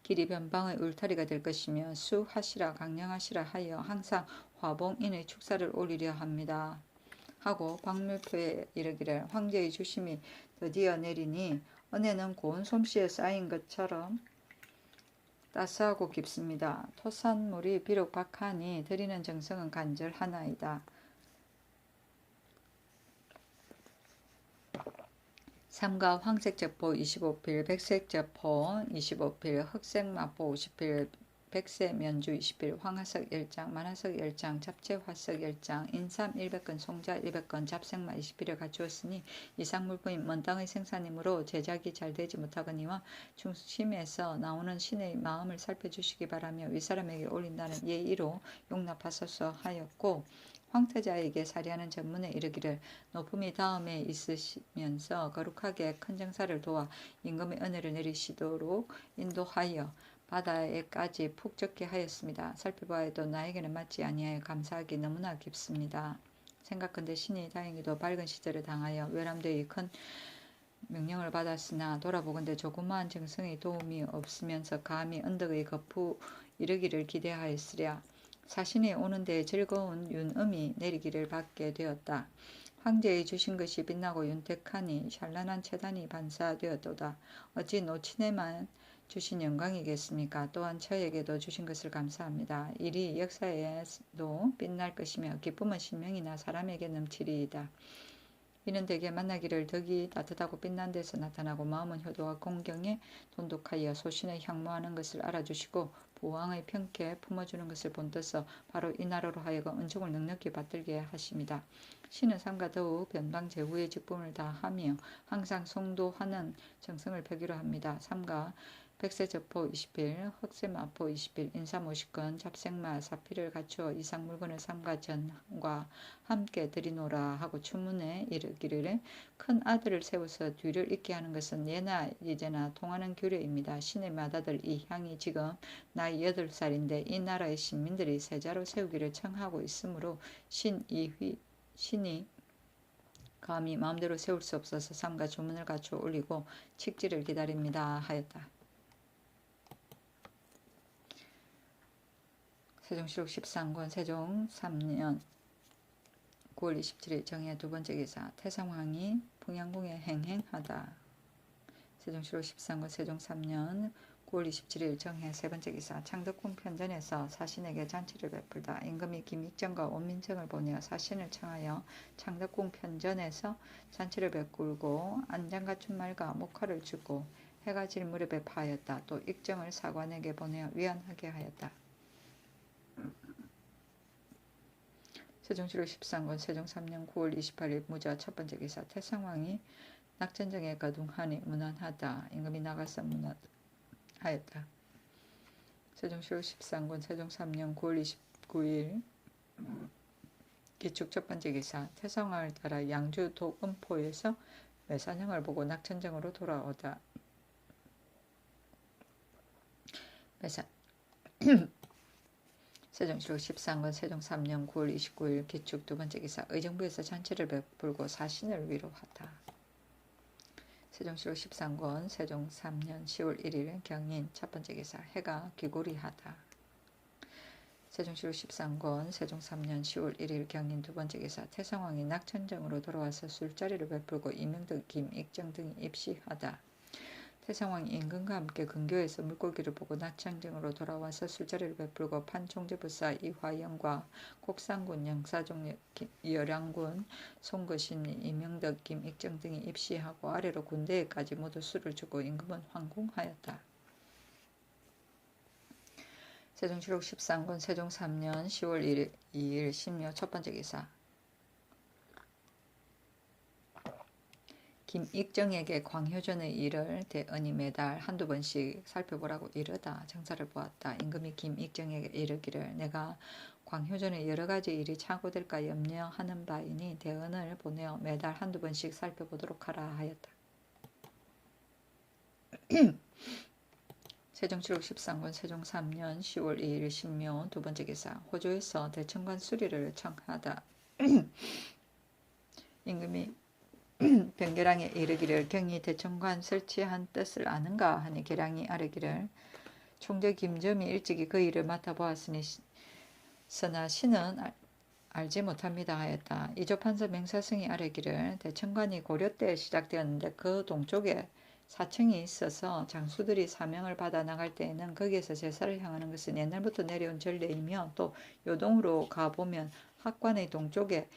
길이 변방의 울타리가 될 것이며 수하시라 강령하시라 하여 항상 화봉인의 축사를 올리려 합니다. 하고 박물표에 이르기를 황제의 주심이 드디어 내리니 은혜는 고운 솜씨에 쌓인 것처럼 따스하고 깊습니다. 토산물이 비록 박하니 드리는 정성은 간절하나이다. 삼가 황색저포 25필, 백색저포 25필, 흑색마포 50필, 백세면주 20필, 황화석 10장, 만화석 10장, 잡채화석 10장, 인삼 100건, 송자 100건, 잡생마 20필을 갖추었으니 이상 물품이 먼 땅의 생산이므로 제작이 잘 되지 못하거니와 중심에서 나오는 신의 마음을 살펴주시기 바라며 윗사람에게 올린다는 예의로 용납하소서 하였고 황태자에게 사리하는 전문에 이르기를 높음이 다음에 있으시면서 거룩하게 큰 정사를 도와 임금의 은혜를 내리시도록 인도하여 바다에까지 푹 적게 하였습니다. 살펴보아도 나에게는 맞지 아니하여 감사하기 너무나 깊습니다. 생각컨대 신이 다행히도 밝은 시절에 당하여 외람되이 큰 명령을 받았으나 돌아보건대 조그마한 정성의 도움이 없으면서 감히 언덕의 거푸 이르기를 기대하였으랴. 사신이 오는 데에 즐거운 윤음이 내리기를 받게 되었다. 황제의 주신 것이 빛나고 윤택하니 찬란한 채단이 반사되었도다. 어찌 노친에만 주신 영광이겠습니까? 또한 저에게도 주신 것을 감사합니다. 일이 역사에도 빛날 것이며 기쁨은 신명이나 사람에게 넘치리이다. 이는 대개 만나기를 덕이 따뜻하고 빛난 데서 나타나고 마음은 효도와 공경에 돈독하여 소신을 향모하는 것을 알아주시고 보왕의 평께 품어주는 것을 본떠서 바로 이 나라로 하여금 은총을 넉넉히 받들게 하십니다. 신은 삼가 더욱 변방제후의 직분을 다하며 항상 송도하는 정성을 펴기로 합니다. 삼가 백세저포 20필, 흑세마포 20필, 인삼 50건, 잡생마, 사피를 갖추어 이상 물건을 삼가 전과 함께 드리노라 하고 추문에 이르기를 큰 아들을 세워서 뒤를 잇게 하는 것은 예나 이제나 통하는 규례입니다. 신의 맏아들 이 향이 지금 나이 8살인데 이 나라의 신민들이 세자로 세우기를 청하고 있으므로 신이 감히 마음대로 세울 수 없어서 삼가 주문을 갖추어 올리고 칙지를 기다립니다 하였다. 세종실록 13권 세종 3년 9월 27일 정해 두 번째 기사 태상왕이 풍양궁에 행행하다. 세종실록 13권 세종 3년 9월 27일 정해 세 번째 기사 창덕궁 편전에서 사신에게 잔치를 베풀다. 임금이 김익정과 원민정을 보내어 사신을 청하여 창덕궁 편전에서 잔치를 베풀고 안장갖춘 말과 목화를 주고 해가 질 무렵에 파하였다. 또 익정을 사관에게 보내어 위안하게 하였다. 세종실록 13권 세종 3년 9월 28일 무자 첫 번째 기사 태상왕이 낙전정에 거둥하니 무난하다. 임금이 나가서 무난하였다. 세종실록 13권 세종 3년 9월 29일 기축 첫 번째 기사 태상왕을 따라 양주 독음포에서 외산형을 보고 낙천정으로 돌아오다. 외산 세종실록 13권 세종 3년 9월 29일 기축 두 번째 기사 의정부에서 잔치를 베풀고 사신을 위로하다. 세종실록 13권 세종 3년 10월 1일 경인 첫 번째 기사 해가 귀고리하다. 세종실록 13권 세종 3년 10월 1일 경인 두 번째 기사 태상왕이 낙천정으로 돌아와서 술자리를 베풀고 이명덕, 김익정 등이 입시하다. 태상왕이 임금과 함께 근교에서 물고기를 보고 낙천정으로 돌아와서 술자리를 베풀고 판총재부사 이화영과 곡산군 영사종 열양군 송거신 이명덕 김익정 등이 입시하고 아래로 군대에까지 모두 술을 주고 임금은 황궁하였다. 세종실록 13권 세종 3년 10월 2일 신묘 첫 번째 기사 김익정에게 광효전의 일을 대언이 매달 한두 번씩 살펴보라고 이르다. 정사를 보았다. 임금이 김익정에게 이르기를 내가 광효전의 여러 가지 일이 착오될까 염려하는 바이니 대언을 보내어 매달 한두 번씩 살펴보도록 하라 하였다. 세종실록 13권 세종 3년 10월 2일 신묘 두 번째 기사 호조에서 대천관 수리를 청하다. 임금이 변계량에 이르기를 경이 대천관 설치한 뜻을 아는가 하니 계량이 아뢰기를 총재 김점이 일찍이 그 일을 맡아보았으니 서나 신은 알지 못합니다 하였다. 이조판서 맹사승이 아뢰기를 대천관이 고려 때 시작되었는데 그 동쪽에 사청이 있어서 장수들이 사명을 받아 나갈 때에는 거기에서 제사를 향하는 것은 옛날부터 내려온 전례이며 또 요동으로 가보면 학관의 동쪽에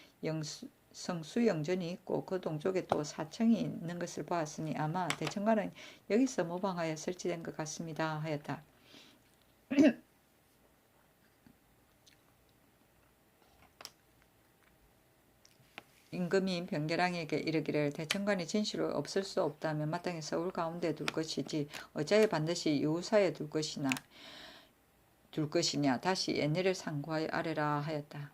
성수영전이 있고 그 동쪽에 또 사청이 있는 것을 보았으니 아마 대천관은 여기서 모방하여 설치된 것 같습니다 하였다. 임금이 변계량에게 이르기를 대천관이 진실로 없을 수 없다면 마땅히 서울 가운데 둘 것이지 어찌하여 반드시 이우사에 둘 것이냐 다시 옛일을 상고하여 아뢰라 하였다.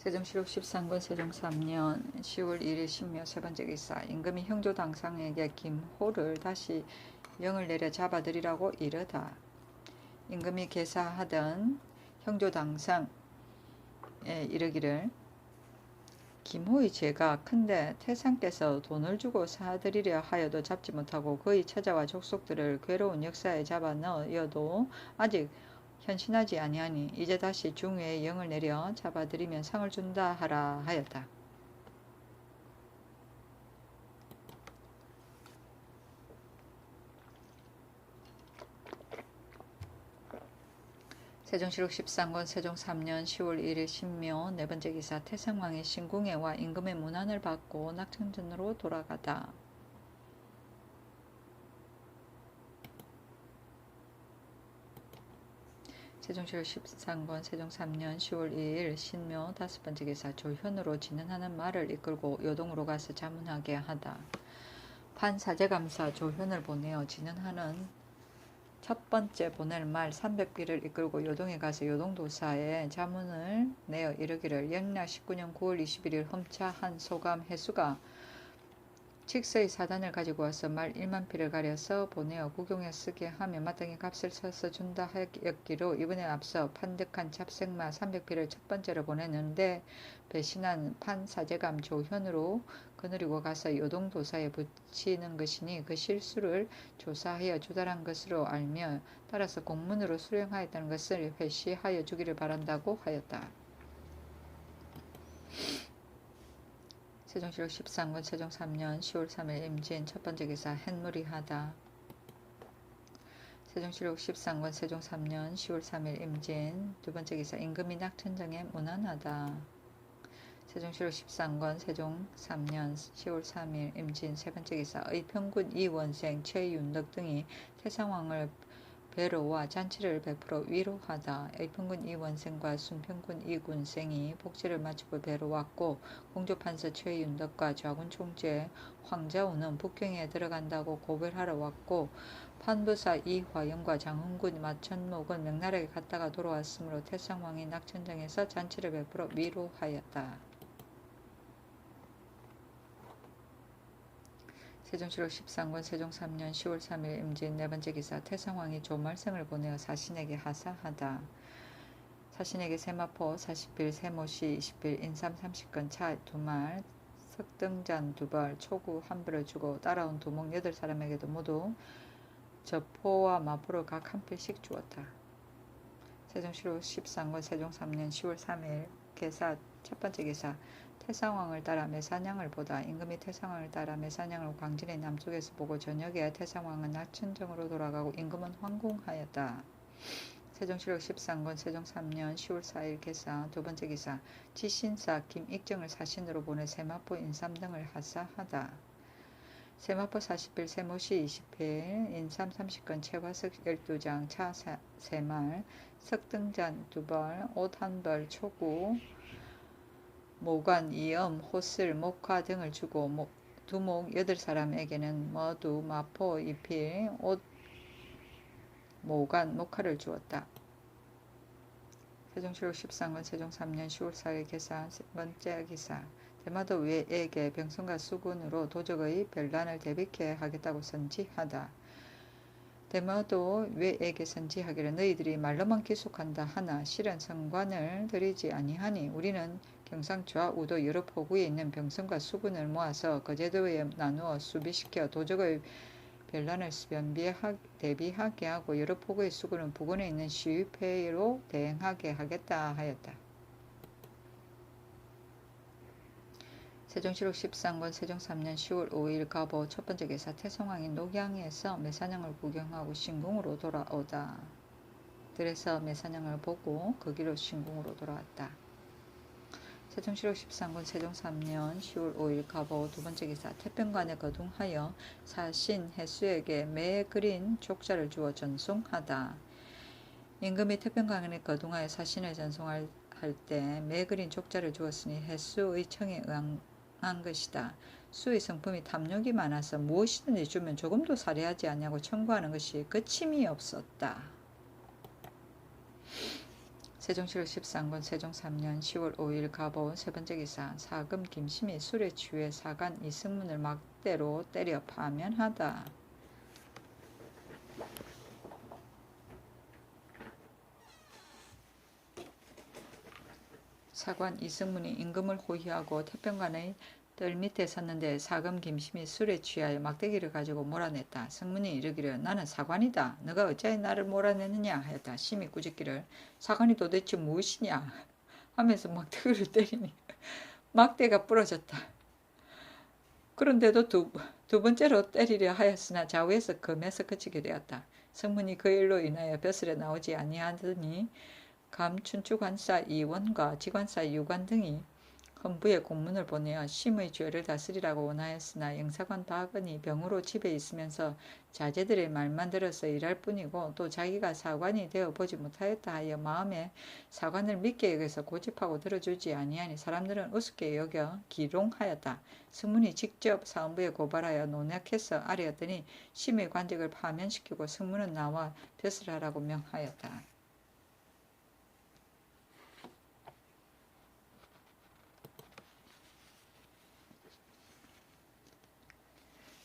세종시록 13권 세종 3년 10월 1일 신묘 세 번째 기사. 임금이 형조 당상에게 김호를 다시 영을 내려 잡아들이라고 이르다. 임금이 계사하던 형조 당상에 이르기를, 김호의 죄가 큰데 태상께서 돈을 주고 사드리려 하여도 잡지 못하고 그의 처자와 족속들을 괴로운 역사에 잡아 넣어도 아직 현신하지 아니하니 이제 다시 중위에 영을 내려 잡아들이면 상을 준다 하라 하였다. 세종시록 13권 세종 3년 10월 1일 신묘 네 번째 기사. 태상왕이 신궁에 와 임금의 문안을 받고 낙천전으로 돌아가다. 세종시록 13권 세종 3년 10월 2일 신묘 다섯 번째 기사. 조현으로 진언하는 말을 이끌고 요동으로 가서 자문하게 하다. 판사제감사 조현을 보내어 진언하는 첫 번째 보낼 말 300비를 이끌고 요동에 가서 요동도사에 자문을 내어 이르기를, 영라 19년 9월 21일 험차한 소감 해수가 칙서의 사단을 가지고 와서 말 1만 피를 가려서 보내어 구경에 쓰게 하며 마땅히 값을 쳐서 준다 하였기로 이번에 앞서 판득한 잡생마 300피를 첫 번째로 보냈는데 배신한 판사제감 조현으로 거느리고 가서 요동도사에 붙이는 것이니 그 실수를 조사하여 주달한 것으로 알며 따라서 공문으로 수령하였다는 것을 회시하여 주기를 바란다고 하였다. 세종시록 13권 세종 3년 10월 3일 임진 첫 번째 기사. 햇놀이하다. 세종시록 13권 세종 3년 10월 3일 임진 두 번째 기사. 임금이 낙천정에 문안하다. 세종시록 13권 세종 3년 10월 3일 임진 세 번째 기사. 의평군 이원생 최윤덕 등이 태상왕을 배로와 잔치를 베풀어 위로하다. 의평군 이원생과 순평군 이군생이 복지를 마치고 배로 왔고 공조판서 최윤덕과 좌군 총재 황자우는 북경에 들어간다고 고별하러 왔고 판부사 이화영과 장흥군 마천목은 명나라에 갔다가 돌아왔으므로 태상왕이 낙천정에서 잔치를 베풀어 위로하였다. 세종시록 13권 세종 3년 10월 3일 임진 네 번째 기사. 태상왕이 조말생을 보내어 사신에게 하사하다. 사신에게 세마포 40빌, 세모시 20빌, 인삼 30건, 차 2말, 석등잔 2벌, 초구 1벌을 주고 따라온 두목 8사람에게도 모두 저포와 마포를 각 1필씩 주었다. 세종시록 13권 세종 3년 10월 3일 계사 첫 번째 기사. 태상왕을 따라 매산양을 보다. 임금이 태상왕을 따라 매산양을 광진의 남쪽에서 보고 저녁에 태상왕은 낙천정으로 돌아가고 임금은 황궁하였다. 세종시록 13권 세종 3년 10월 4일 계사 두 번째 기사. 지신사 김익정을 사신으로 보내 세마포 인삼 등을 하사하다. 세마포 40빌, 세모시 20필, 인삼 30건, 채화석 12장, 차 3말, 석등잔 2벌, 옷 1벌, 초구 모관, 이엄, 호슬, 목화 등을 주고 두목 8사람에게는 머두, 마포 2필, 옷, 모관, 목화를 주었다. 세종시록 13권 세종 3년 10월 4일 계사 세 번째 기사. 대마도 외에게 병선과 수군으로 도적의 별난을 대비케 하겠다고 선지하다. 대마도 외에게 선지하기를, 너희들이 말로만 기속한다 하나 실은 성관을 들이지 아니하니 우리는 경상좌 우도 여러 포구에 있는 병선과 수군을 모아서 거제도에 나누어 수비시켜 도적의 별난을 대비하게 하고 여러 포구의 수군은 부근에 있는 시위패로 대행하게 하겠다 하였다. 세종시록 13권 세종 3년 10월 5일 가보 첫 번째 기사. 태성왕이 녹양에서 매산양을 구경하고 신궁으로 돌아오다. 들에서 매산양을 보고 거기로 신궁으로 돌아왔다. 세종시록 13권 세종 3년 10월 5일 가보 두 번째 기사. 태평관에 거둥하여 사신 해수에게 매 그린 족자를 주어 전송하다. 임금이 태평관에 거둥하여 사신을 전송할 때 매 그린 족자를 주었으니 해수의 청에 의한 것이다. 수의 성품이 탐욕이 많아서 무엇이든지 주면 조금도 살해하지 않냐고 청구하는 것이 그침이 없었다. 세종시로 13권 세종 3년 10월 5일 가보 세 번째 기사. 사금 김심이 술에 취해 사간 이승문을 막대로 때려 파면하다. 사관 이승문이 임금을 호위하고 태평관의 뜰 밑에 섰는데 사금 김심이 술에 취하여 막대기를 가지고 몰아냈다. 승문이 이르기를 나는 사관이다. 너가 어찌하여 나를 몰아내느냐 하였다. 심이 꾸짖기를 사관이 도대체 무엇이냐 하면서 막대기를 때리니 막대가 부러졌다. 그런데도 두 번째로 때리려 하였으나 좌우에서 금에서 그치게 되었다. 승문이 그 일로 인하여 벼슬에 나오지 아니하더니 감춘추관사 이원과 지관사 유관 등이 헌부에 공문을 보내어 심의 죄를 다스리라고 원하였으나 영사관 박은이 병으로 집에 있으면서 자제들의 말만 들어서 일할 뿐이고 또 자기가 사관이 되어 보지 못하였다 하여 마음에 사관을 믿게 여겨서 고집하고 들어주지 아니하니 사람들은 우습게 여겨 기롱하였다. 승문이 직접 사헌부에 고발하여 논약해서 아뢰었더니 심의 관직을 파면시키고 승문은 나와 벼슬하라고 명하였다.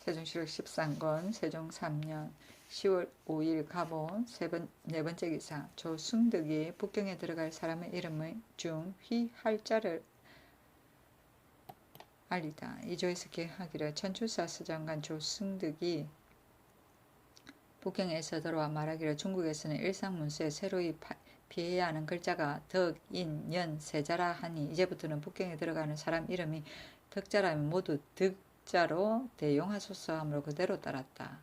세종시록 13권 세종 3년 10월 5일 가보 네 번째 기사. 조승덕이 북경에 들어갈 사람의 이름의 중 휘할자를 알리다. 이조에서 기하기를 천출사 서장관 조승덕이 북경에서 들어와 말하기를 중국에서는 일상문서에 새로이 피해야 하는 글자가 덕, 인, 연, 세자라 하니 이제부터는 북경에 들어가는 사람 이름이 덕자라면 모두 득자로 대용하소서 하므로 그대로 따랐다.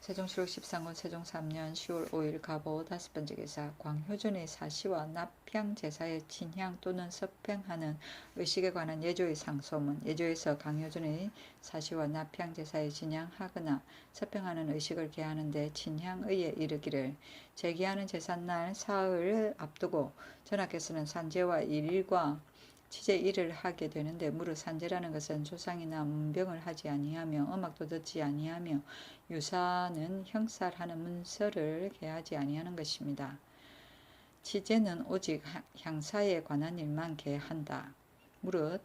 세종시록 13권 세종 3년 10월 5일 가보 다섯 번째 기사. 광효전의 사시와 납향제사의 친향 또는 서평하는 의식에 관한 예조의 상소문. 예조에서 광효전의 사시와 납향제사의 친향하거나 서평하는 의식을 개하는데 친향의에 이르기를 제기하는 제삿날 사흘을 앞두고 전하께서는 산제와 일일과 치제 일을 하게 되는데 무릇 산제라는 것은 조상이나 문병을 하지 아니하며 음악도 듣지 아니하며 유사는 형살하는 문서를 개하지 아니하는 것입니다. 치제는 오직 향사에 관한 일만 개한다. 무릇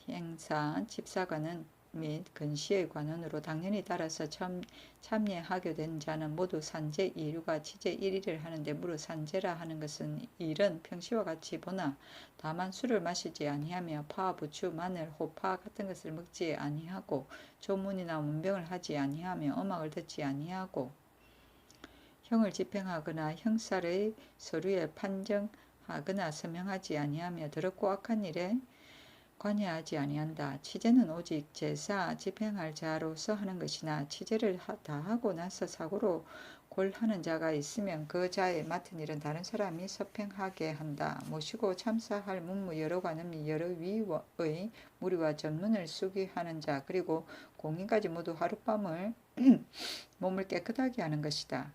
행사, 집사관은 및 근시의 관원으로 당연히 따라서 참여하게 된 자는 모두 산제 2일과 치제 1일을 하는데 무릇 산제라 하는 것은 일은 평시와 같이 보나 다만 술을 마시지 아니하며 파, 부추, 마늘, 호파 같은 것을 먹지 아니하고 조문이나 문병을 하지 아니하며 음악을 듣지 아니하고 형을 집행하거나 형살의 서류에 판정하거나 서명하지 아니하며 더럽고 악한 일에 관여하지 아니한다. 치제는 오직 제사 집행할 자로서 하는 것이나 치제를 다 하고 나서 사고로 골하는 자가 있으면 그 자의 맡은 일은 다른 사람이 서평하게 한다. 모시고 참사할 문무 여러 관음 및 여러 위의 무리와 전문을 수기하는 자 그리고 공인까지 모두 하룻밤을 몸을 깨끗하게 하는 것이다.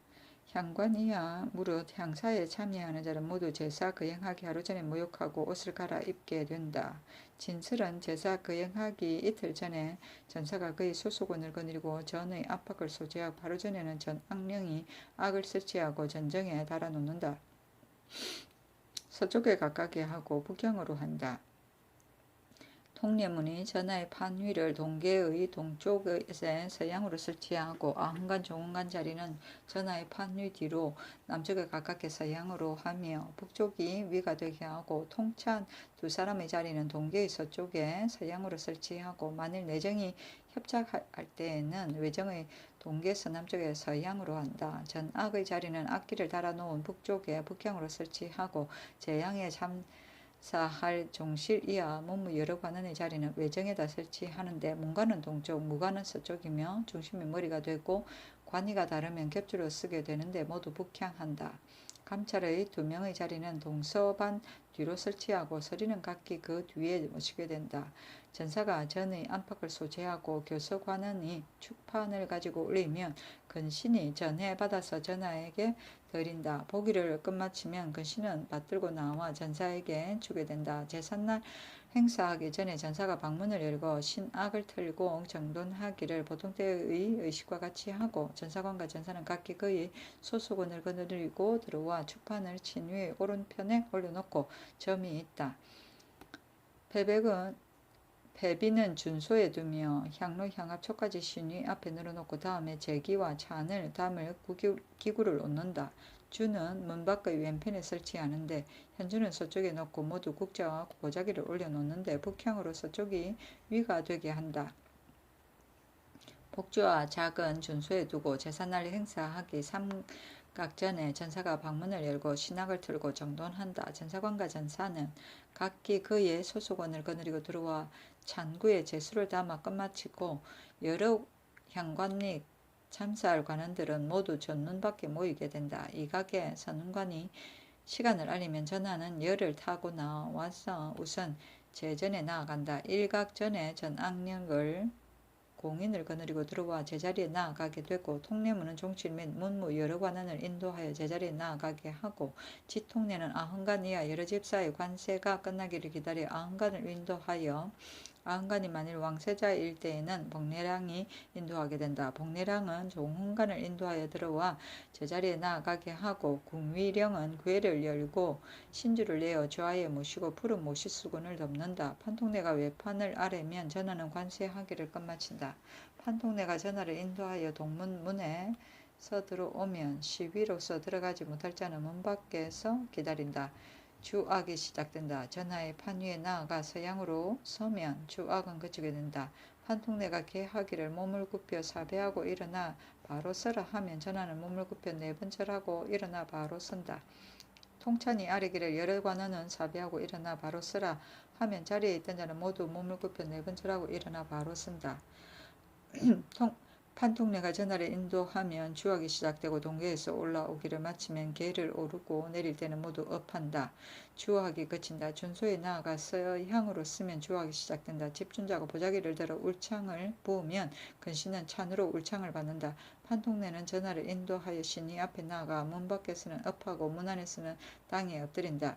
향관이야 무릇 향사에 참여하는 자는 모두 제사 거행하기 하루 전에 모욕하고 옷을 갈아입게 된다. 진설은 제사 거행하기 이틀 전에 전사가 그의 소속원을 거느리고 전의 압박을 소지하고 하루 전에는 전 악령이 악을 설치하고 전정에 달아놓는다. 서쪽에 가깝게 하고 북경으로 한다. 통례문이 전하의 판위를 동계의 동쪽에 서양으로 설치하고 아흥간 종흥간 자리는 전하의 판위 뒤로 남쪽에 가깝게 서양으로 하며 북쪽이 위가 되게 하고 통찬 두 사람의 자리는 동계의 서쪽에 서양으로 설치하고 만일 내정이 협작할 때에는 외정의 동계에서 남쪽에 서양으로 한다. 전악의 자리는 악기를 달아놓은 북쪽에 북향으로 설치하고 재양에 사할 종실 이하 문무 여러 관원의 자리는 외정에다 설치하는데 문관은 동쪽, 무관은 서쪽이며 중심이 머리가 되고 관이가 다르면 겹주로 쓰게 되는데 모두 북향한다. 감찰의 2명의 자리는 동서반 뒤로 설치하고 서리는 각기 그 뒤에 모시게 된다. 전사가 전의 안팎을 소재하고 교서관원이 축판을 가지고 올리면 근신이 전해 받아서 전하에게 드린다. 보기를 끝마치면 근신은 받들고 나와 전사에게 주게 된다. 제삿날 행사하기 전에 전사가 방문을 열고 신악을 틀고 정돈하기를 보통 때의 의식과 같이 하고 전사관과 전사는 각기 그의 소수건을 거느리고 들어와 축판을 친 위에 오른편에 올려놓고 점이 있다. 배비는 준소에 두며 향로 향합초까지 신위 앞에 늘어놓고 다음에 제기와 잔을 담을 기구를 놓는다. 주는 문 밖의 왼편에 설치하는데 현주는 서쪽에 놓고 모두 국자와 보자기를 올려놓는데 북향으로 서쪽이 위가 되게 한다. 복주와 작은 준소에 두고 제삿날 행사하기 삼각전에 전사가 방문을 열고 신악을 틀고 정돈한다. 전사관과 전사는 각기 그의 소수건을 거느리고 들어와 찬구에 제수를 담아 끝마치고 여러 향관및 참사할 관원들은 모두 전문 밖에 모이게 된다. 이각에 선관이 시간을 알리면 전하는 열을 타고 나와서 우선 제전에 나아간다. 일각 전에 전악령을 공인을 거느리고 들어와 제자리에 나아가게 되고 통례문은 종칠 및 문무 여러 관원을 인도하여 제자리에 나아가게 하고 지통례는 아흔간 이하 여러 집사의 관세가 끝나기를 기다려 아흔간을 인도하여 아흔간이 만일 왕세자일 때에는 복례랑이 인도하게 된다. 복례랑은 종훈간을 인도하여 들어와 제자리에 나아가게 하고 궁위령은 궤를 열고 신주를 내어 좌에 모시고 푸른 모시수건을 덮는다. 판통례가 외판을 아래면 전하는 관세하기를 끝마친다. 판통례가 전하를 인도하여 동문문에 들어오면 시위로서 들어가지 못할 자는 문 밖에서 기다린다. 주악이 시작된다. 전하의 판 위에 나아가 서양으로 서면 주악은 그치게 된다. 판통례가 개하기를 몸을 굽혀 사배하고 일어나 바로 서라 하면 전하는 몸을 굽혀 네 번 절하고 일어나 바로 선다. 통찬이 아뢰기를 여러 관원은 사배하고 일어나 바로 서라 하면 자리에 있던 자는 모두 몸을 굽혀 네 번 절하고 일어나 바로 선다. 판통례가 전하를 인도하면 주악이 시작되고 동계에서 올라오기를 마치면 계를 오르고 내릴 때는 모두 업한다. 주악이 그친다. 준소에 나아가 서향으로 쓰면 주악이 시작된다. 집준자가 보자기를 들어 울창을 부으면 근신은 찬으로 울창을 받는다. 판통례는 전하를 인도하여 신이 앞에 나아가 문 밖에서는 업하고 문 안에서는 땅에 엎드린다.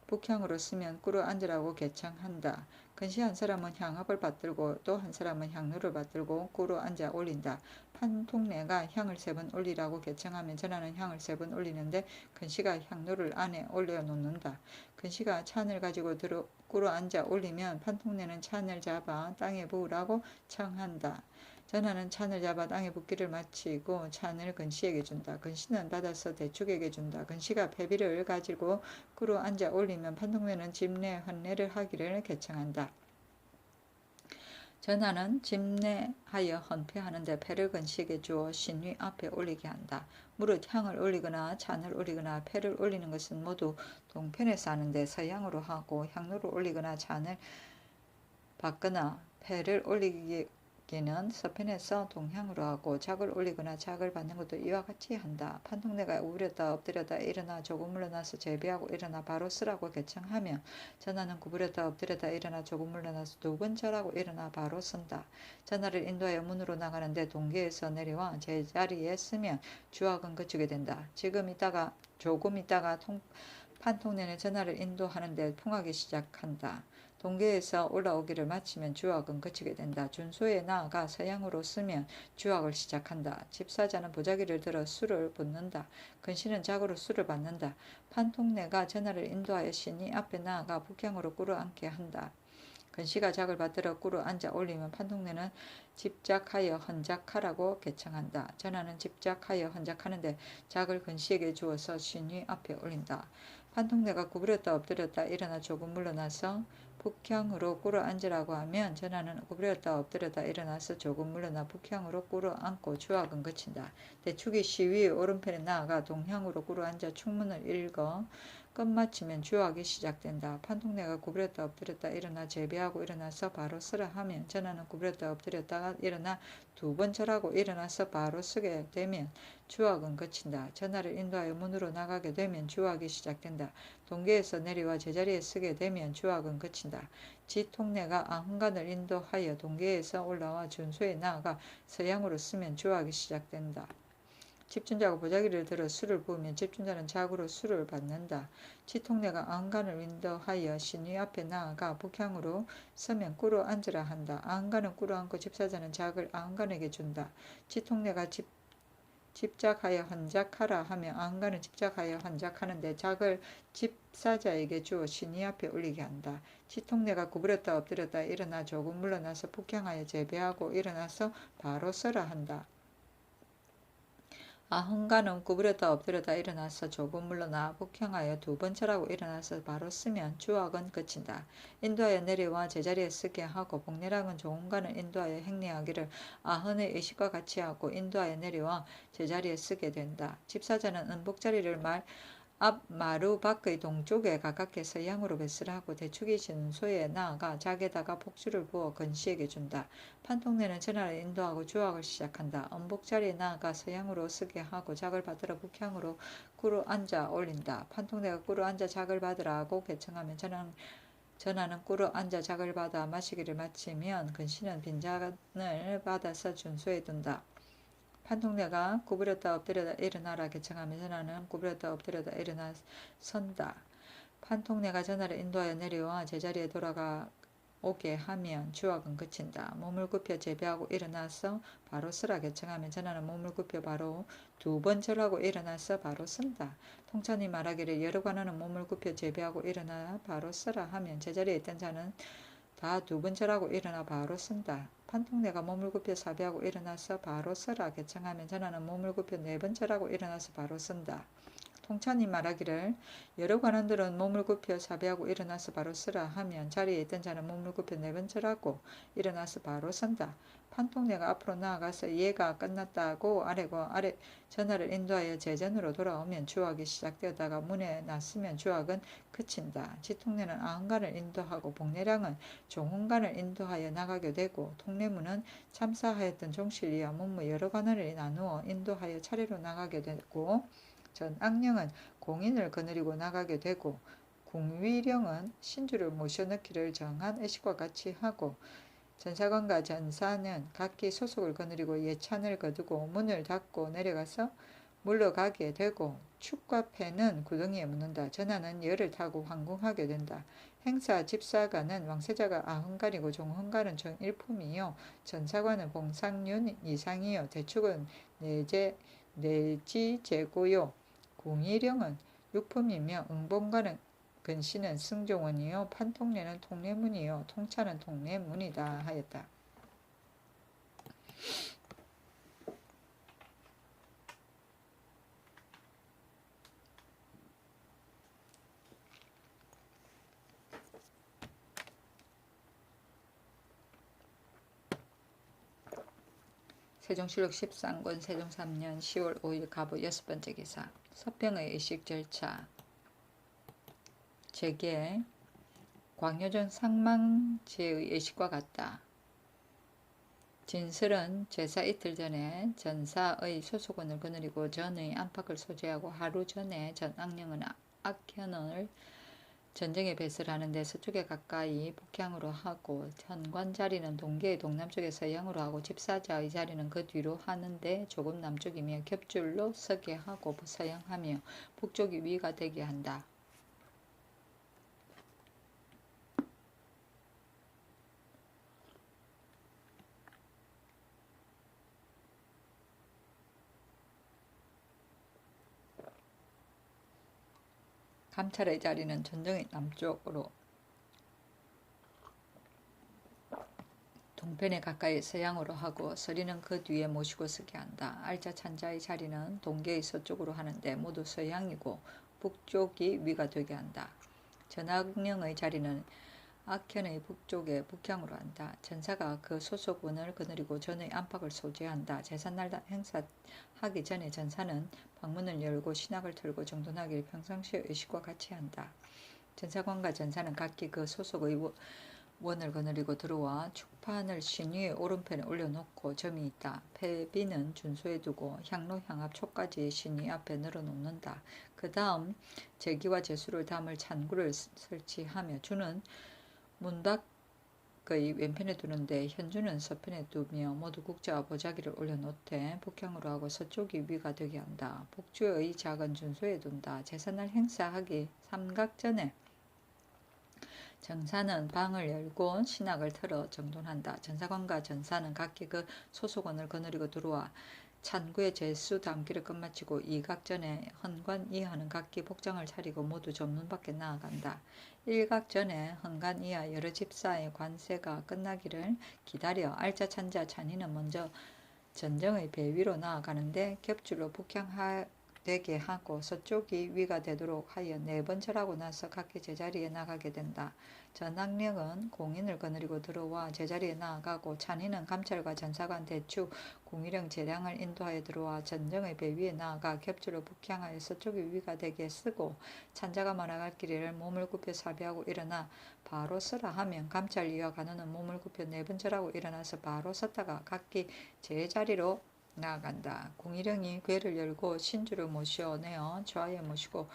북향으로 쓰면 꿇어 앉으라고 개창한다. 근시 한 사람은 향합을 받들고 또 한 사람은 향로를 받들고 꿇어 앉아 올린다. 판통례가 향을 3번 올리라고 개창하면 전하는 향을 3번 올리는데 근시가 향로를 안에 올려놓는다. 근시가 찬을 가지고 꿇어 앉아 올리면 판통례는 찬을 잡아 땅에 부으라고 청한다. 전하는 찬을 잡아 땅에 붓기를 마치고 찬을 근시에게 준다. 근시는 받아서 대축에게 준다. 근시가 패비를 가지고 꿇어 앉아 올리면 판통례는 집내 헌례를 하기를 개청한다. 전하는 집내하여 헌패하는데 패를 근시에게 주어 신위 앞에 올리게 한다. 무릇 향을 올리거나 찬을 올리거나 패를 올리는 것은 모두 동편에서 하는데 서양으로 하고 향로를 올리거나 찬을 받거나 패를 올리기는 서편에서 동향으로 하고 작을 올리거나 작을 받는 것도 이와 같이 한다. 판통례가 구부렸다 엎드렸다 일어나 조금 물러나서 제비하고 일어나 바로 쓰라고 개청하면 전하는 구부렸다 엎드렸다 일어나 조금 물러나서 2번 절하고 일어나 바로 선다. 전하를 인도하여 문으로 나가는데 동계에서 내려와 제자리에 쓰면 주악은 그치게 된다. 조금 있다가 판통례는 전하를 인도하는데 풍하기 시작한다. 동계에서 올라오기를 마치면 주악은 그치게 된다. 준소에 나아가 서양으로 쓰면 주악을 시작한다. 집사자는 보자기를 들어 수를 붓는다. 근시는 작으로 수를 받는다. 판통례가 전하를 인도하여 신이 앞에 나아가 북향으로 꿇어 앉게 한다. 근시가 작을 받들어 꿇어 앉아 올리면 판통례는 집작하여 헌작하라고 개청한다. 전하는 집작하여 헌작하는데 작을 근시에게 주어서 신이 앞에 올린다. 판통례가 구부렸다 엎드렸다 일어나 조금 물러나서 북향으로 꿇어 앉으라고 하면 전하는 구부렸다 엎드렸다 일어나서 조금 물러나 북향으로 꿇어 앉고 주악은 그친다. 대축이 시위의 오른편에 나아가 동향으로 꿇어 앉아 축문을 읽어 끝마치면 주악이 시작된다. 판통례가 구부렸다 엎드렸다 일어나 제비하고 일어나서 바로 서라 하면 전하는 구부렸다 엎드렸다가 일어나 2번 절하고 일어나서 바로 서게 되면 주악은 그친다. 전하를 인도하여 문으로 나가게 되면 주악이 시작된다. 동계에서 내려와 제자리에 서게 되면 주악은 그친다. 지통례가 아흔간을 인도하여 동계에서 올라와 준소에 나아가 서양으로 쓰면 주악이 시작된다. 집준자가 보자기를 들어 술을 부으면 집준자는 자구로 술을 받는다. 치통내가 아흥간을 인도하여 신위 앞에 나아가 북향으로 서면 꿇어 앉으라 한다. 아흥간은 꿇어 앉고 집사자는 작을 아흥간에게 준다. 치통내가 집작하여 한작하라 하며 아흥간은 집작하여 한작하는데 작을 집사자에게 주어 신위 앞에 올리게 한다. 치통내가 구부렸다 엎드렸다 일어나 조금 물러나서 북향하여 재배하고 일어나서 바로 서라 한다. 아흥간은 구부렸다 엎드렸다 일어나서 조금 물러나 북향하여 두 번 절하고 일어나서 바로 쓰면 주악은 그친다. 인도하여 내려와 제자리에 쓰게 하고 복내랑은 조홍간을 인도하여 행례하기를 아흔의 의식과 같이 하고 인도하여 내려와 제자리에 쓰게 된다. 집사자는 은복자리를 앞 마루 밖의 동쪽에 가깝게 서양으로 배스를 하고 대축이 진소에 나아가 작에다가 폭주를 부어 건시에게 준다. 판통내는 전하를 인도하고 주악을 시작한다. 은복자리에 나아가 서양으로 쓰게 하고 작을 받으러 북향으로 꿇어 앉아 올린다. 판통내가 꿇어 앉아 작을 받으라고 개청하면 전하는 꿇어 앉아 작을 받아 마시기를 마치면 건시는 빈잔을 받아서 준소에 둔다. 판통내가 구부렸다 엎드렸다 일어나라 개청하며 전하는 구부렸다 엎드렸다 일어나 선다. 판통내가 전하를 인도하여 내려와 제자리에 돌아가 오게 하면 주악은 그친다. 몸을 굽혀 재배하고 일어나서 바로 서라 개청하면 전하는 몸을 굽혀 바로 두 번 절하고 일어나서 바로 선다. 통찬이 말하기를 여러 관하는 몸을 굽혀 재배하고 일어나 바로 서라 하면 제자리에 있던 자는 다 두 번 절하고 일어나 바로 선다. 판통내가 몸을 굽혀 사배하고 일어나서 바로 서라 개청하면 전하는 몸을 굽혀 네 번 절하고 일어나서 바로 선다. 통찬이 말하기를 여러 관원들은 몸을 굽혀 사배하고 일어나서 바로 서라 하면 자리에 있던 자는 몸을 굽혀 네 번 절하고 일어나서 바로 선다. 판통내가 앞으로 나아가서 예가 끝났다고 아래고 전하를 인도하여 제전으로 돌아오면 주악이 시작되었다가 문에 났으면 주악은 그친다. 지통내는 아흥간을 인도하고 복내량은 종흥간을 인도하여 나가게 되고 통내문은 참사하였던 종실이와 문무 여러 관원을 나누어 인도하여 차례로 나가게 되고 전악령은 공인을 거느리고 나가게 되고 궁위령은 신주를 모셔넣기를 정한 의식과 같이 하고 전사관과 전사는 각기 소속을 거느리고 예찬을 거두고 문을 닫고 내려가서 물러가게 되고 축과 패는 구덩이에 묻는다. 전하는 열을 타고 황궁하게 된다. 행사 집사관은 왕세자가 아흥간이고 종흥간은 정일품이요 전사관은 봉상륜 이상이요 대축은 내지제고요 궁이령은 육품이며 응봉관은 근시는 승종원이요 판통례는 통례문이요 통차는 통례문이다 하였다. 세종실록 13권 세종 3년 10월 5일 가부 6번째 기사. 서평의 의식 절차. 제게 광효전 상망제의 의식과 같다. 진설은 제사 이틀 전에 전사의 소속원을 거느리고 전의 안팎을 소재하고 하루 전에 전악령은 악현을 전쟁에 배설을 하는데 서쪽에 가까이 북향으로 하고 현관 자리는 동계의 동남쪽에 서양으로 하고 집사자의 자리는 그 뒤로 하는데 조금 남쪽이며 겹줄로 서게 하고 서양하며 북쪽이 위가 되게 한다. 감찰의 자리는 전정의 남쪽으로 동편에 가까이 서양으로 하고 서리는 그 뒤에 모시고 서게 한다. 알자 찬자의 자리는 동계의 서쪽으로 하는데 모두 서양이고 북쪽이 위가 되게 한다. 전악령의 자리는 악현의 북쪽에 북향으로 한다. 전사가 그 소속원을 거느리고 전의 안팎을 소재한다. 제삿날 행사하기 전에 전사는 방문을 열고 신학을 털고 정돈하기를 평상시의 의식과 같이 한다. 전사관과 전사는 각기 그 소속의 원을 거느리고 들어와 축판을 신위의 오른편에 올려놓고 점이 있다. 패비는 준소에 두고 향로 향합 촉까지 신위 앞에 늘어놓는다. 그 다음 제기와 제수를 담을 찬구를 설치하며 주는 문밖 거의 왼편에 두는데 현주는 서편에 두며 모두 국자와 보자기를 올려놓되 북향으로 하고 서쪽이 위가 되게 한다. 북주의 작은 준소에 둔다. 제삿날 행사하기 삼각전에 정사는 방을 열고 신학을 틀어 정돈한다. 전사관과 전사는 각기 그 소속원을 거느리고 들어와 찬구의 제수 담기를 끝마치고 이각전에 헌관 이하는 각기 복장을 차리고 모두 전문 밖에 나아간다. 일각전에 헌관 이하 여러 집사의 관세가 끝나기를 기다려 알짜 찬자 찬이는 먼저 전정의 배 위로 나아가는데 겹줄로 북향되게 하고 서쪽이 위가 되도록 하여 네 번 절하고 나서 각기 제자리에 나가게 된다. 전학령은 공인을 거느리고 들어와 제자리에 나아가고 찬이는 감찰과 전사관 대추 공일령 재량을 인도하여 들어와 전정의 배 위에 나아가 겹줄로 북향하여 서쪽이 위가 되게 쓰고 찬자가 말아갈 길이를 몸을 굽혀 사비하고 일어나 바로 서라 하면 감찰 이와 간호는 몸을 굽혀 네 번 절하고 일어나서 바로 섰다가 각기 제자리로 나아간다. 공일령이 궤를 열고 신주를 모셔내어 좌에 모시고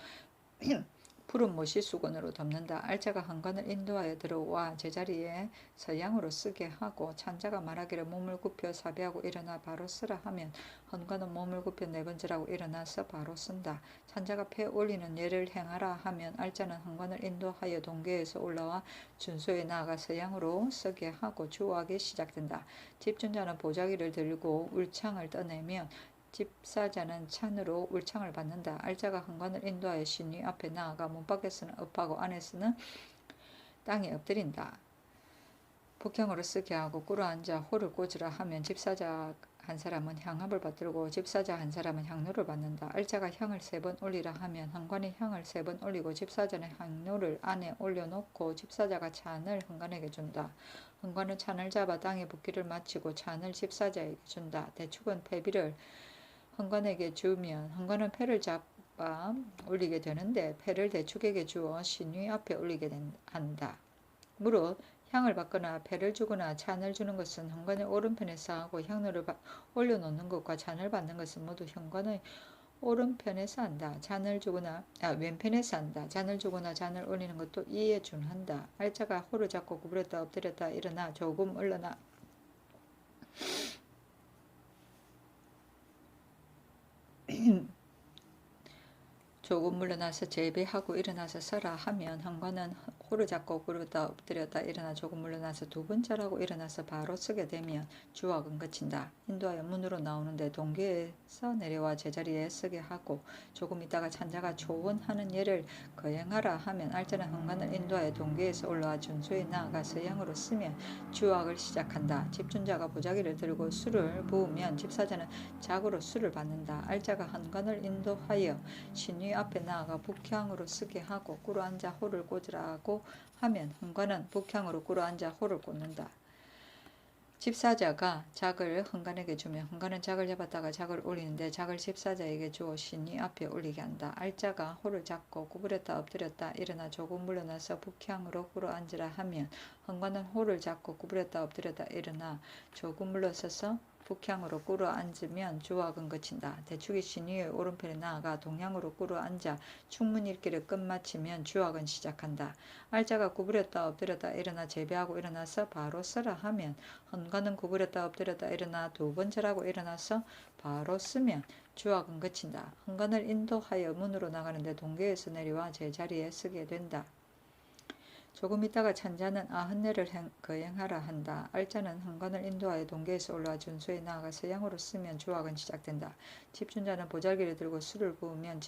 푸른 모시 수건으로 덮는다. 알짜가 헌관을 인도하여 들어와 제자리에 서양으로 쓰게 하고 찬자가 말하기를 몸을 굽혀 사비하고 일어나 바로 쓰라 하면 헌관은 몸을 굽혀 네 번 절하고 일어나서 바로 쓴다. 찬자가 패 올리는 예를 행하라 하면 알짜는 헌관을 인도하여 동계에서 올라와 준소에 나아가 서양으로 쓰게 하고 주하기 시작된다. 집준자는 보자기를 들고 울창을 떠내면 집사자는 찬으로 울창을 받는다. 알짜가 헌관을 인도하여 신위 앞에 나아가 문 밖에서는 엎하고 안에서는 땅에 엎드린다. 북향으로 쓰게 하고 꿇어앉아 호를 꽂으라 하면 집사자 한 사람은 향합을 받들고 집사자 한 사람은 향로를 받는다. 알짜가 향을 3번 올리라 하면 헌관이 향을 3번 올리고 집사자는 향로를 안에 올려놓고 집사자가 찬을 헌관에게 준다. 헌관은 찬을 잡아 땅에 붓기를 마치고 찬을 집사자에게 준다. 대축은 패비를 헌관에게 주면 헌관은 패를 잡아 올리게 되는데 패를 대축에게 주어 신위 앞에 올리게 한다. 무릇 향을 받거나 패를 주거나 잔을 주는 것은 헌관의 오른편에서 하고 향로를 올려놓는 것과 잔을 받는 것은 모두 현관의 오른편에서 한다. 왼편에서 한다. 잔을 주거나 잔을 올리는 것도 이에 준한다. 알짜가 호를 잡고 구부렸다 엎드렸다 일어나 조금 올라나 조금 물러나서 재배하고 일어나서 서라 하면 헌관은 호를 잡고 구르다 엎드렸다 일어나 조금 물러나서 2번 절하고 일어나서 바로 서게 되면 주학은 그친다. 인도하여 문으로 나오는데 동계에서 내려와 제자리에 서게 하고 조금 있다가 찬자가 초원하는 예를 거행하라 하면 알짜는 헌관을 인도하여 동계에서 올라와 준소에 나아가 서양으로 쓰면 주학을 시작한다. 집준자가 보자기를 들고 술을 부으면 집사자는 작으로 술을 받는다. 알짜가 헌관을 인도하여 신위 앞에 나아가 북향으로 쓰게 하고 꿇어앉아 호를 꽂으라고 하면 헌관은 북향으로 꿇어앉아 호를 꽂는다. 집사자가 작을 헌관에게 주면 헌관은 작을 잡았다가 작을 올리는데 작을 집사자에게 주어 신위 앞에 올리게 한다. 알짜가 호를 잡고 구부렸다 엎드렸다 일어나 조금 물러나서 북향으로 꿇어앉으라 하면 헌관은 호를 잡고 구부렸다 엎드렸다 일어나 조금 물러서서 북향으로 꿇어앉으면 주학은 그친다. 대축이 신위의 오른편에 나아가 동향으로 꿇어앉아 충문 읽기를 끝마치면 주학은 시작한다. 알짜가 구부렸다 엎드렸다 일어나 재배하고 일어나서 바로 서라 하면 헌관은 구부렸다 엎드렸다 일어나 2번 절하고 일어나서 바로 쓰면 주학은 그친다. 헌관을 인도하여 문으로 나가는데 동계에서 내려와 제자리에 서게 된다. 조금 있다가 찬자는 90내를 거행하라 한다. 알짜는 헌관을 인도하여 동계에서 올라와 준소에 나아가 서양으로 쓰면 주학은 시작된다. 집준자는 보자기를 들고 술을 부으면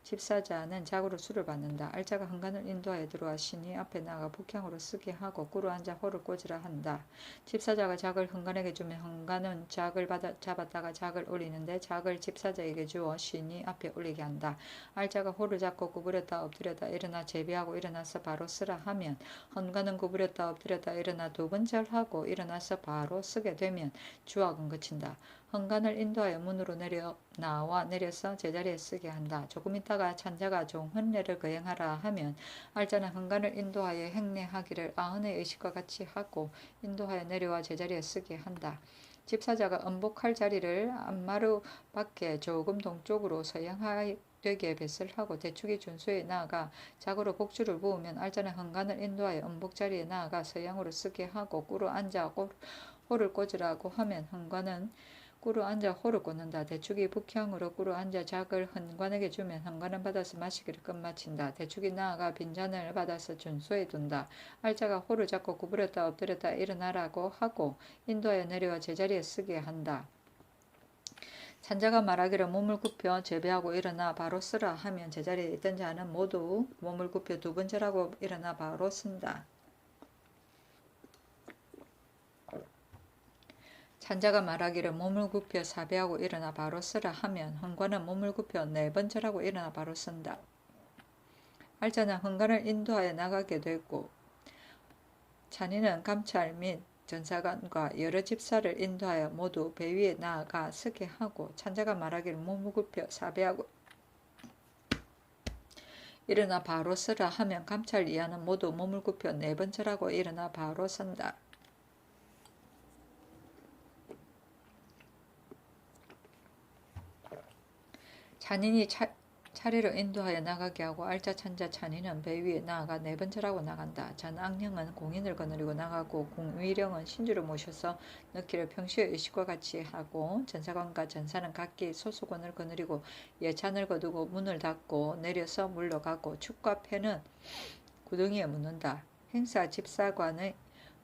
집사자는 작으로 술을 받는다. 알짜가 헌관을 인도하여 들어와 신위 앞에 나아가 북향으로 쓰게 하고 꿇어앉아 호를 꽂으라 한다. 집사자가 작을 헌관에게 주면 헌관은 작을 잡았다가 작을 올리는데 작을 집사자에게 주어 신위 앞에 올리게 한다. 알짜가 호를 잡고 구부렸다 엎드렸다 일어나 재배하고 일어나서 바로 쓰라 하면 헌관은 구부렸다 엎드렸다 일어나 2번 절하고 일어나서 바로 쓰게 되면 주학은 그친다. 헌관을 인도하여 문으로 내려서 제자리에 쓰게 한다. 조금 있다가 찬자가 종헌례를 거행하라 하면 알짜는 헌관을 인도하여 행례하기를 90의 의식과 같이 하고 인도하여 내려와 제자리에 쓰게 한다. 집사자가 음복할 자리를 안마루 밖에 조금 동쪽으로 서양하여 되게 배설하고 대축이 준수에 나아가 작으로 복주를 부으면 알자는 현관을 인도하여 음복자리에 나아가 서양으로 쓰게 하고 꿇어 앉아 호를 꽂으라고 하면 현관은 꿇어 앉아 호를 꽂는다. 대축이 북향으로 꿇어 앉아 작을 현관에게 주면 현관은 받아서 마시기를 끝마친다. 대축이 나아가 빈잔을 받아서 준수에 둔다. 알자가 호를 잡고 구부렸다 엎드렸다 일어나라고 하고 인도하여 내려와 제자리에 쓰게 한다. 찬자가 말하기를 몸을 굽혀 제배하고 일어나 바로 쓰라 하면 제자리에 있던 자는 모두 몸을 굽혀 두 번째라고 일어나 바로 쓴다. 찬자가 말하기를 몸을 굽혀 사배하고 일어나 바로 쓰라 하면 헌관은 몸을 굽혀 네 번째라고 일어나 바로 쓴다. 알자는 헌관을 인도하여 나가게 됐고 찬이는 감찰 및 전사관과 여러 집사를 인도하여 모두 배 위에 나아가 서게 하고 찬자가 말하기를 몸을 굽혀 사배하고 일어나 바로 서라 하면 감찰 이하는 모두 몸을 굽혀 네 번째라고 일어나 바로 선다. 찬인이 차례로 인도하여 나가게 하고 알자 찬자 찬이는 배 위에 나아가 네 번째라고 나간다. 잔악령은 공인을 거느리고 나가고 공위령은 신주를 모셔서 넣기를 평시의 의식과 같이 하고 전사관과 전사는 각기 소수권을 거느리고 예찬을 거두고 문을 닫고 내려서 물러가고 축과 패는 구덩이에 묻는다. 행사 집사관의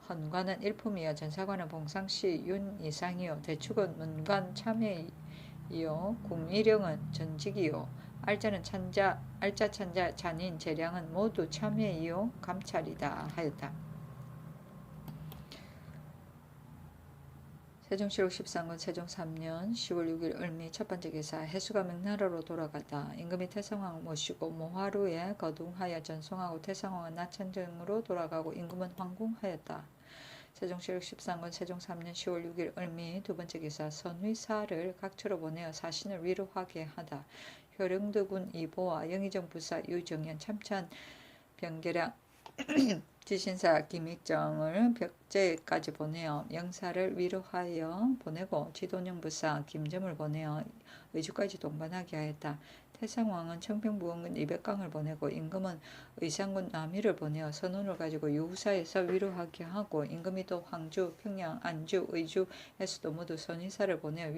헌관은 일품이요 전사관은 봉상시 윤 이상이요 대축은 문관 참회이요 공위령은 전직이요 알자 찬자 잔인 재량은 모두 참회이요 감찰이다 하였다. 세종실록 13권 세종 3년 10월 6일 을미 첫 번째 기사 해수가 명나라로 돌아가다 임금이 태성왕을 모시고 모하루에 거둥하여 전송하고 태성왕은 나천정으로 돌아가고 임금은 황궁하였다. 세종실록 13권 세종 3년 10월 6일 을미 두 번째 기사 선위사를 각처로 보내어 사신을 위로하게 하다. 효령드군 이보와 영의정 부사 유정현 참찬 병계량 지신사 김익정을 벽제까지 보내어 영사를 위로하여 보내고 지도령 부사 김점을 보내어 의주까지 동반하게 하였다. 태상왕은 청평부원군 이백강을 보내고 임금은 의상군 남이를 보내어 선원을 가지고 유후사에서 위로하게 하고 임금이 또 황주, 평양, 안주, 의주에서도 모두 선의사를 보내어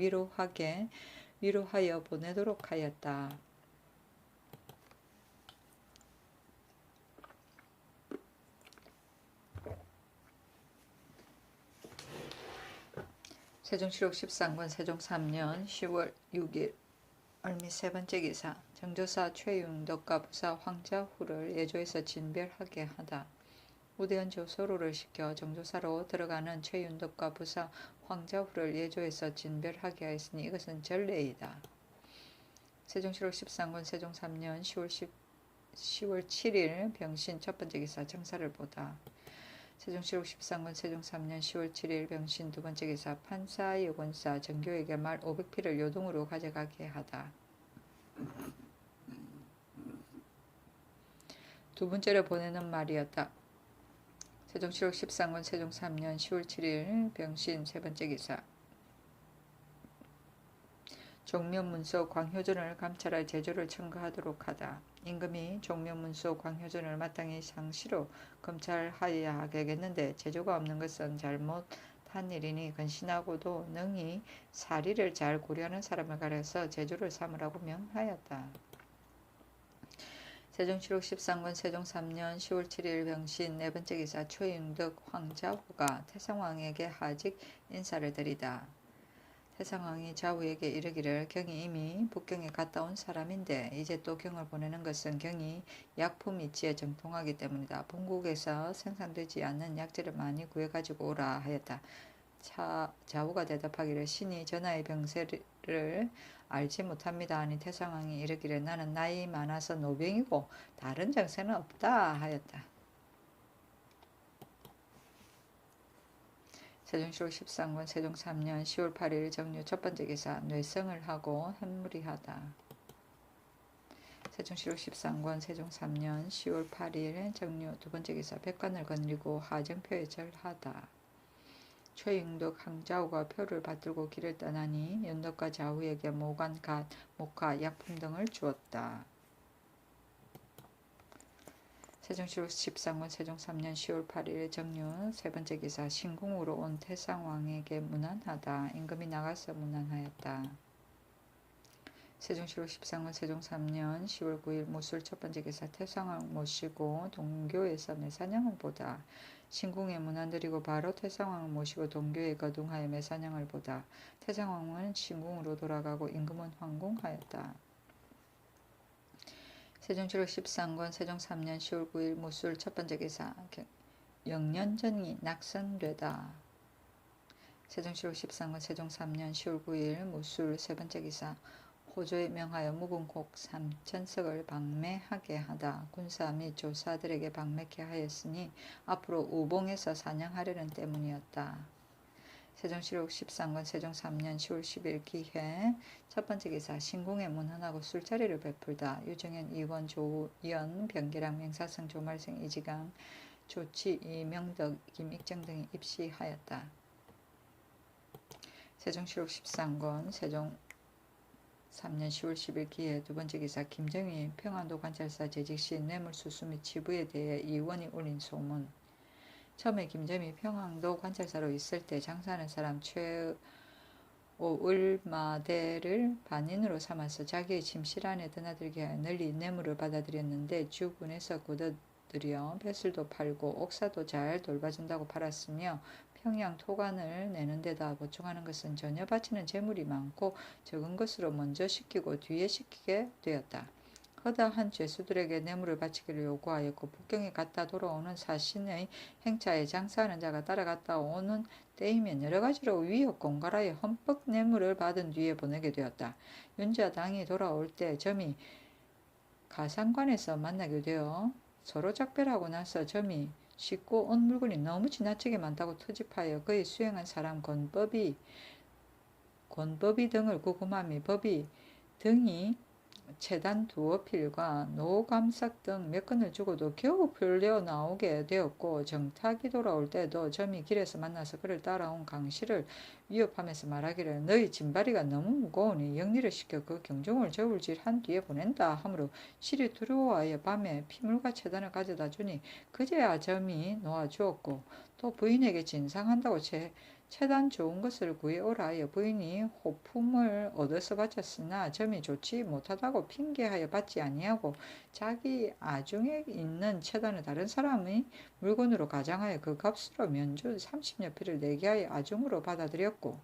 위로하여 보내도록 하였다. 세종실록 13권 세종 3년 10월 6일 을미 세 번째 기사 정조사 최윤덕과 부사 황자후를 예조에서 진별하게 하다. 우대현 조소로를 시켜 정조사로 들어가는 최윤덕과 부사 황자후를 예조에서 진별하게 하였으니 이것은 전례이다. 세종실록 13권 세종 3년 10월 7일 병신 첫 번째 기사 정사를 보다. 세종실록 13권 세종 3년 10월 7일 병신 두 번째 기사 판사 여권사 정교에게 말 500피를 요동으로 가져가게 하다. 두 번째로 보내는 말이었다. 세종실록 13권 세종 3년 10월 7일 병신 세 번째 기사 종묘문소 광효전을 감찰할 제조를 청구하도록 하다. 임금이 종묘문소 광효전을 마땅히 상시로 검찰하여야 하겠는데 제조가 없는 것은 잘못한 일이니 근신하고도 능히 사리를 잘 고려하는 사람을 가려서 제조를 삼으라고 명하였다. 세종실록 13권 세종 3년 10월 7일 병신 네 번째 기사 최윤덕 황자후가 태상왕에게 하직 인사를 드리다. 태상왕이 자후에게 이르기를 경이 이미 북경에 갔다 온 사람인데 이제 또 경을 보내는 것은 경이 약품 이치에 정통하기 때문이다. 본국에서 생산되지 않는 약재를 많이 구해가지고 오라 하였다. 자후가 대답하기를 신이 전하의 병세를 알지 못합니다 하니 태상왕이 이르기를 나는 나이 많아서 노병이고 다른 정세는 없다 하였다. 세종실록 13권 세종 3년 10월 8일 정유 첫 번째 기사 뇌성을 하고 현무리하다. 세종실록 13권 세종 3년 10월 8일 정유 두 번째 기사 백관을 거느리고 하정표에 절하다. 최영덕 항자우가 표를 받들고 길을 떠나니 연덕과 좌우에게 모관, 갓, 목화, 약품 등을 주었다. 세종시록 13권 세종 3년 10월 8일 정유 세 번째 기사. 신궁으로 온 태상왕에게 문안하다. 임금이 나가서 문안하였다. 세종시록 13권 세종 3년 10월 9일 무술 첫 번째 기사. 태상왕 모시고 동교에서 매사냥을 보다. 신궁에 문안드리고 바로 태상왕을 모시고 동교에 거둥하여 매사냥을 보다. 태상왕은 신궁으로 돌아가고 임금은 황궁하였다. 세종시록 13권 세종 3년 10월 9일 무술 첫 번째 기사. 영년전이 낙선되다. 세종시록 13권 세종 3년 10월 9일 무술 세 번째 기사. 호조에 명하여 묵은곡 3천석을 방매하게 하다. 군사 및 조사들에게 방매케 하였으니 앞으로 우봉에서 사냥하려는 때문이었다. 세종시록 13권 세종 3년 10월 10일 기해 첫 번째 기사. 신궁에 문헌하고 술자리를 베풀다. 유정현, 이원, 조연, 병기랑, 명사성, 조말생, 이지강, 조치, 이명덕, 김익정 등이 입시하였다. 세종시록 13권 세종 3년 10월 10일 기해 두 번째 기사. 김정희 평안도 관찰사 재직 시 뇌물수수 및 치부에 대해 이원이 올린 소문. 처음에 김정희 평안도 관찰사로 있을 때 장사하는 사람 최오을마대를 반인으로 삼아서 자기의 짐 실안에 드나들게 하여 널리 뇌물을 받아들였는데 주군에서 거둬들여 벼슬도 팔고 옥사도 잘 돌봐준다고 팔았으며 평양 토관을 내는 데다 보충하는 것은 전혀 바치는 재물이 많고 적은 것으로 먼저 시키고 뒤에 시키게 되었다. 허다한 죄수들에게 뇌물을 바치기를 요구하였고 북경에 갔다 돌아오는 사신의 행차에 장사하는 자가 따라갔다 오는 때이면 여러 가지로 위협 공갈하여 흠뻑 뇌물을 받은 뒤에 보내게 되었다. 윤자당이 돌아올 때 점이 가상관에서 만나게 되어 서로 작별하고 나서 점이 싣고 온 물건이 너무 지나치게 많다고 터집하여 그의 수행한 사람 권법이 등을 구금하며 법이 등이 채단 두어 필과 노감삭 등 몇 건을 주고도 겨우 풀려 나오게 되었고 정탁이 돌아올 때도 점이 길에서 만나서 그를 따라온 강씨를 위협하면서 말하기를 너희 짐바리가 너무 무거우니 영리를 시켜 그 경종을 저울질 한 뒤에 보낸다 하므로 실이 두려워하여 밤에 피물과 채단을 가져다 주니 그제야 점이 놓아주었고 또 부인에게 진상한다고 채단 좋은 것을 구해오라 하여 부인이 호품을 얻어서 바쳤으나 점이 좋지 못하다고 핑계하여 받지 아니하고 자기 아중에 있는 채단을 다른 사람의 물건으로 가장하여 그 값으로 면주 30여필을 내게 하여 아중으로 받아들였고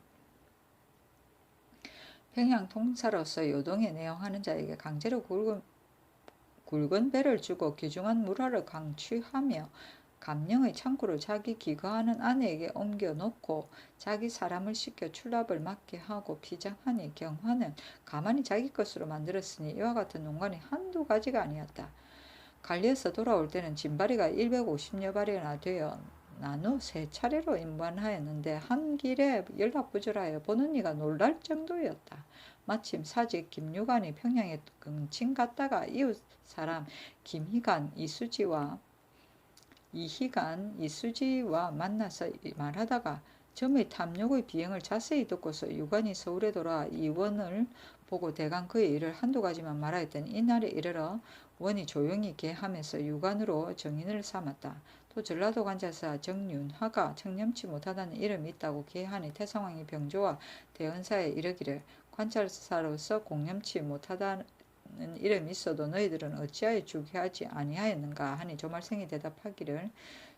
평양 통사로서 요동에 내용하는 자에게 강제로 굵은 배를 주고 귀중한 물화를 강취하며 감령의 창고를 자기 기거하는 아내에게 옮겨놓고 자기 사람을 시켜 출납을 막게 하고 피장하니 경화는 가만히 자기 것으로 만들었으니 이와 같은 농간이 한두 가지가 아니었다. 관리에서 돌아올 때는 짐바리가 150여 발이나 되어 나누 세 차례로 임관하였는데 한 길에 연락부절하여 보는 이가 놀랄 정도였다. 마침 사직 김유관이 평양에 근친 갔다가 이웃 사람 김희간 이수지와 만나서 말하다가 점의 탐욕의 비행을 자세히 듣고서 유관이 서울에 돌아와 이원을 보고 대강 그의 일을 한두 가지만 말하였더니 이날에 이르러 원이 조용히 계하면서 유관으로 정인을 삼았다. 또 전라도 관찰사 정윤화가 청렴치 못하다는 이름이 있다고 계하니 태상왕이 병조와 대언사에 이르기를 관찰사로서 공념치 못하다는 이름이 있어도 너희들은 어찌하여 주게하지 아니하였는가 하니 조말생이 대답하기를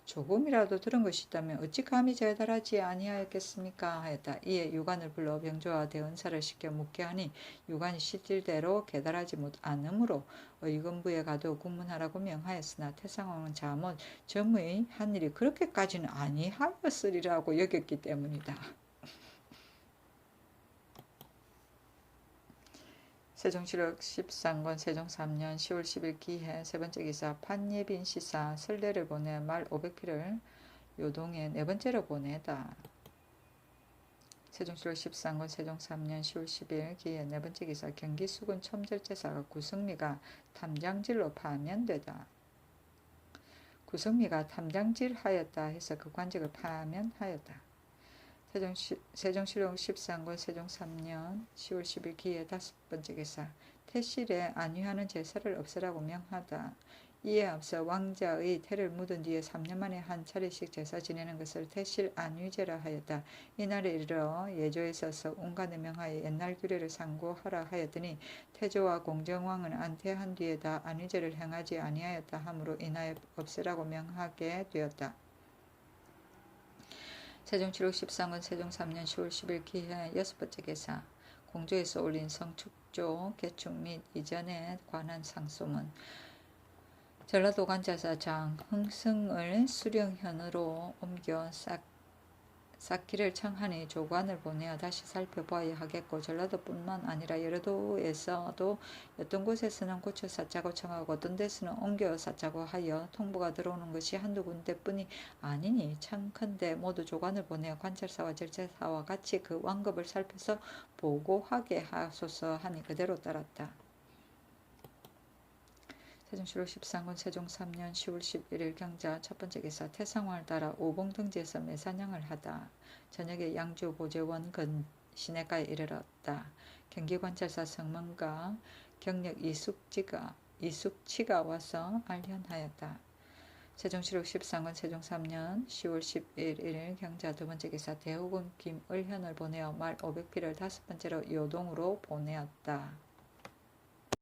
조금이라도 들은 것이 있다면 어찌 감히 제달하지 아니하였겠습니까 하였다. 이에 유관을 불러 병조와 대언사를 시켜 묻게 하니 유관이 시질대로 계달하지 못하므로 의금부에 가도 국문하라고 명하였으나 태상왕은 잠옷 점의 한 일이 그렇게까지는 아니하였으리라고 여겼기 때문이다. 세종시록 13권 세종 3년 10월 10일 기해 세 번째 기사. 판예빈 시사 설례를 보내 말 500필을 요동에 네 번째로 보내다. 세종시록 13권 세종 3년 10월 10일 기해 네 번째 기사. 경기 수군 첨절제사가 구성미가 탐장질로 파면되다. 구성미가 탐장질하였다 해서 그 관직을 파면하였다. 세종실록 13권 세종 3년 10월 10일 기해 5번째 기사. 태실에 안위하는 제사를 없애라고 명하다. 이에 앞서 왕자의 태를 묻은 뒤에 3년 만에 한 차례씩 제사 지내는 것을 태실 안위제라 하였다. 이날에 이르러 예조에 서서 온간에 명하여 옛날 규례를 상고하라 하였더니 태조와 공정왕은 안퇴한 뒤에 다 안위제를 행하지 아니하였다 하므로 이날 없애라고 명하게 되었다. 세종실록 13권 세종 3년 10월 10일 기해 6번째 기사. 공조에서 올린 성축조 개축 및 이전에 관한 상소문. 전라도 관자사 장흥승을 수령현으로 옮겨 쌓기를 청하니 조관을 보내어 다시 살펴보아야 하겠고, 전라도뿐만 아니라 여러 도에서도 어떤 곳에서는 고쳐 쌓자고 청하고 어떤 데서는 옮겨 쌓자고 하여 통보가 들어오는 것이 한두 군데뿐이 아니니 청컨대 모두 조관을 보내어 관찰사와 절제사와 같이 그 완급을 살펴서 보고하게 하소서 하니 그대로 따랐다. 세종실록 13권 세종 3년 10월 11일 경자 첫번째 기사. 태상왕을 따라 오봉등지에서 매사냥을 하다 저녁에 양주 보제원 근 시내가에 이르렀다. 경기관찰사 성문과 경력 이숙치가 와서 알현하였다. 세종실록 13권 세종 3년 10월 11일 경자 두번째 기사. 대후군 김을현을 보내어 말 500피를 5번째로 요동으로 보내었다.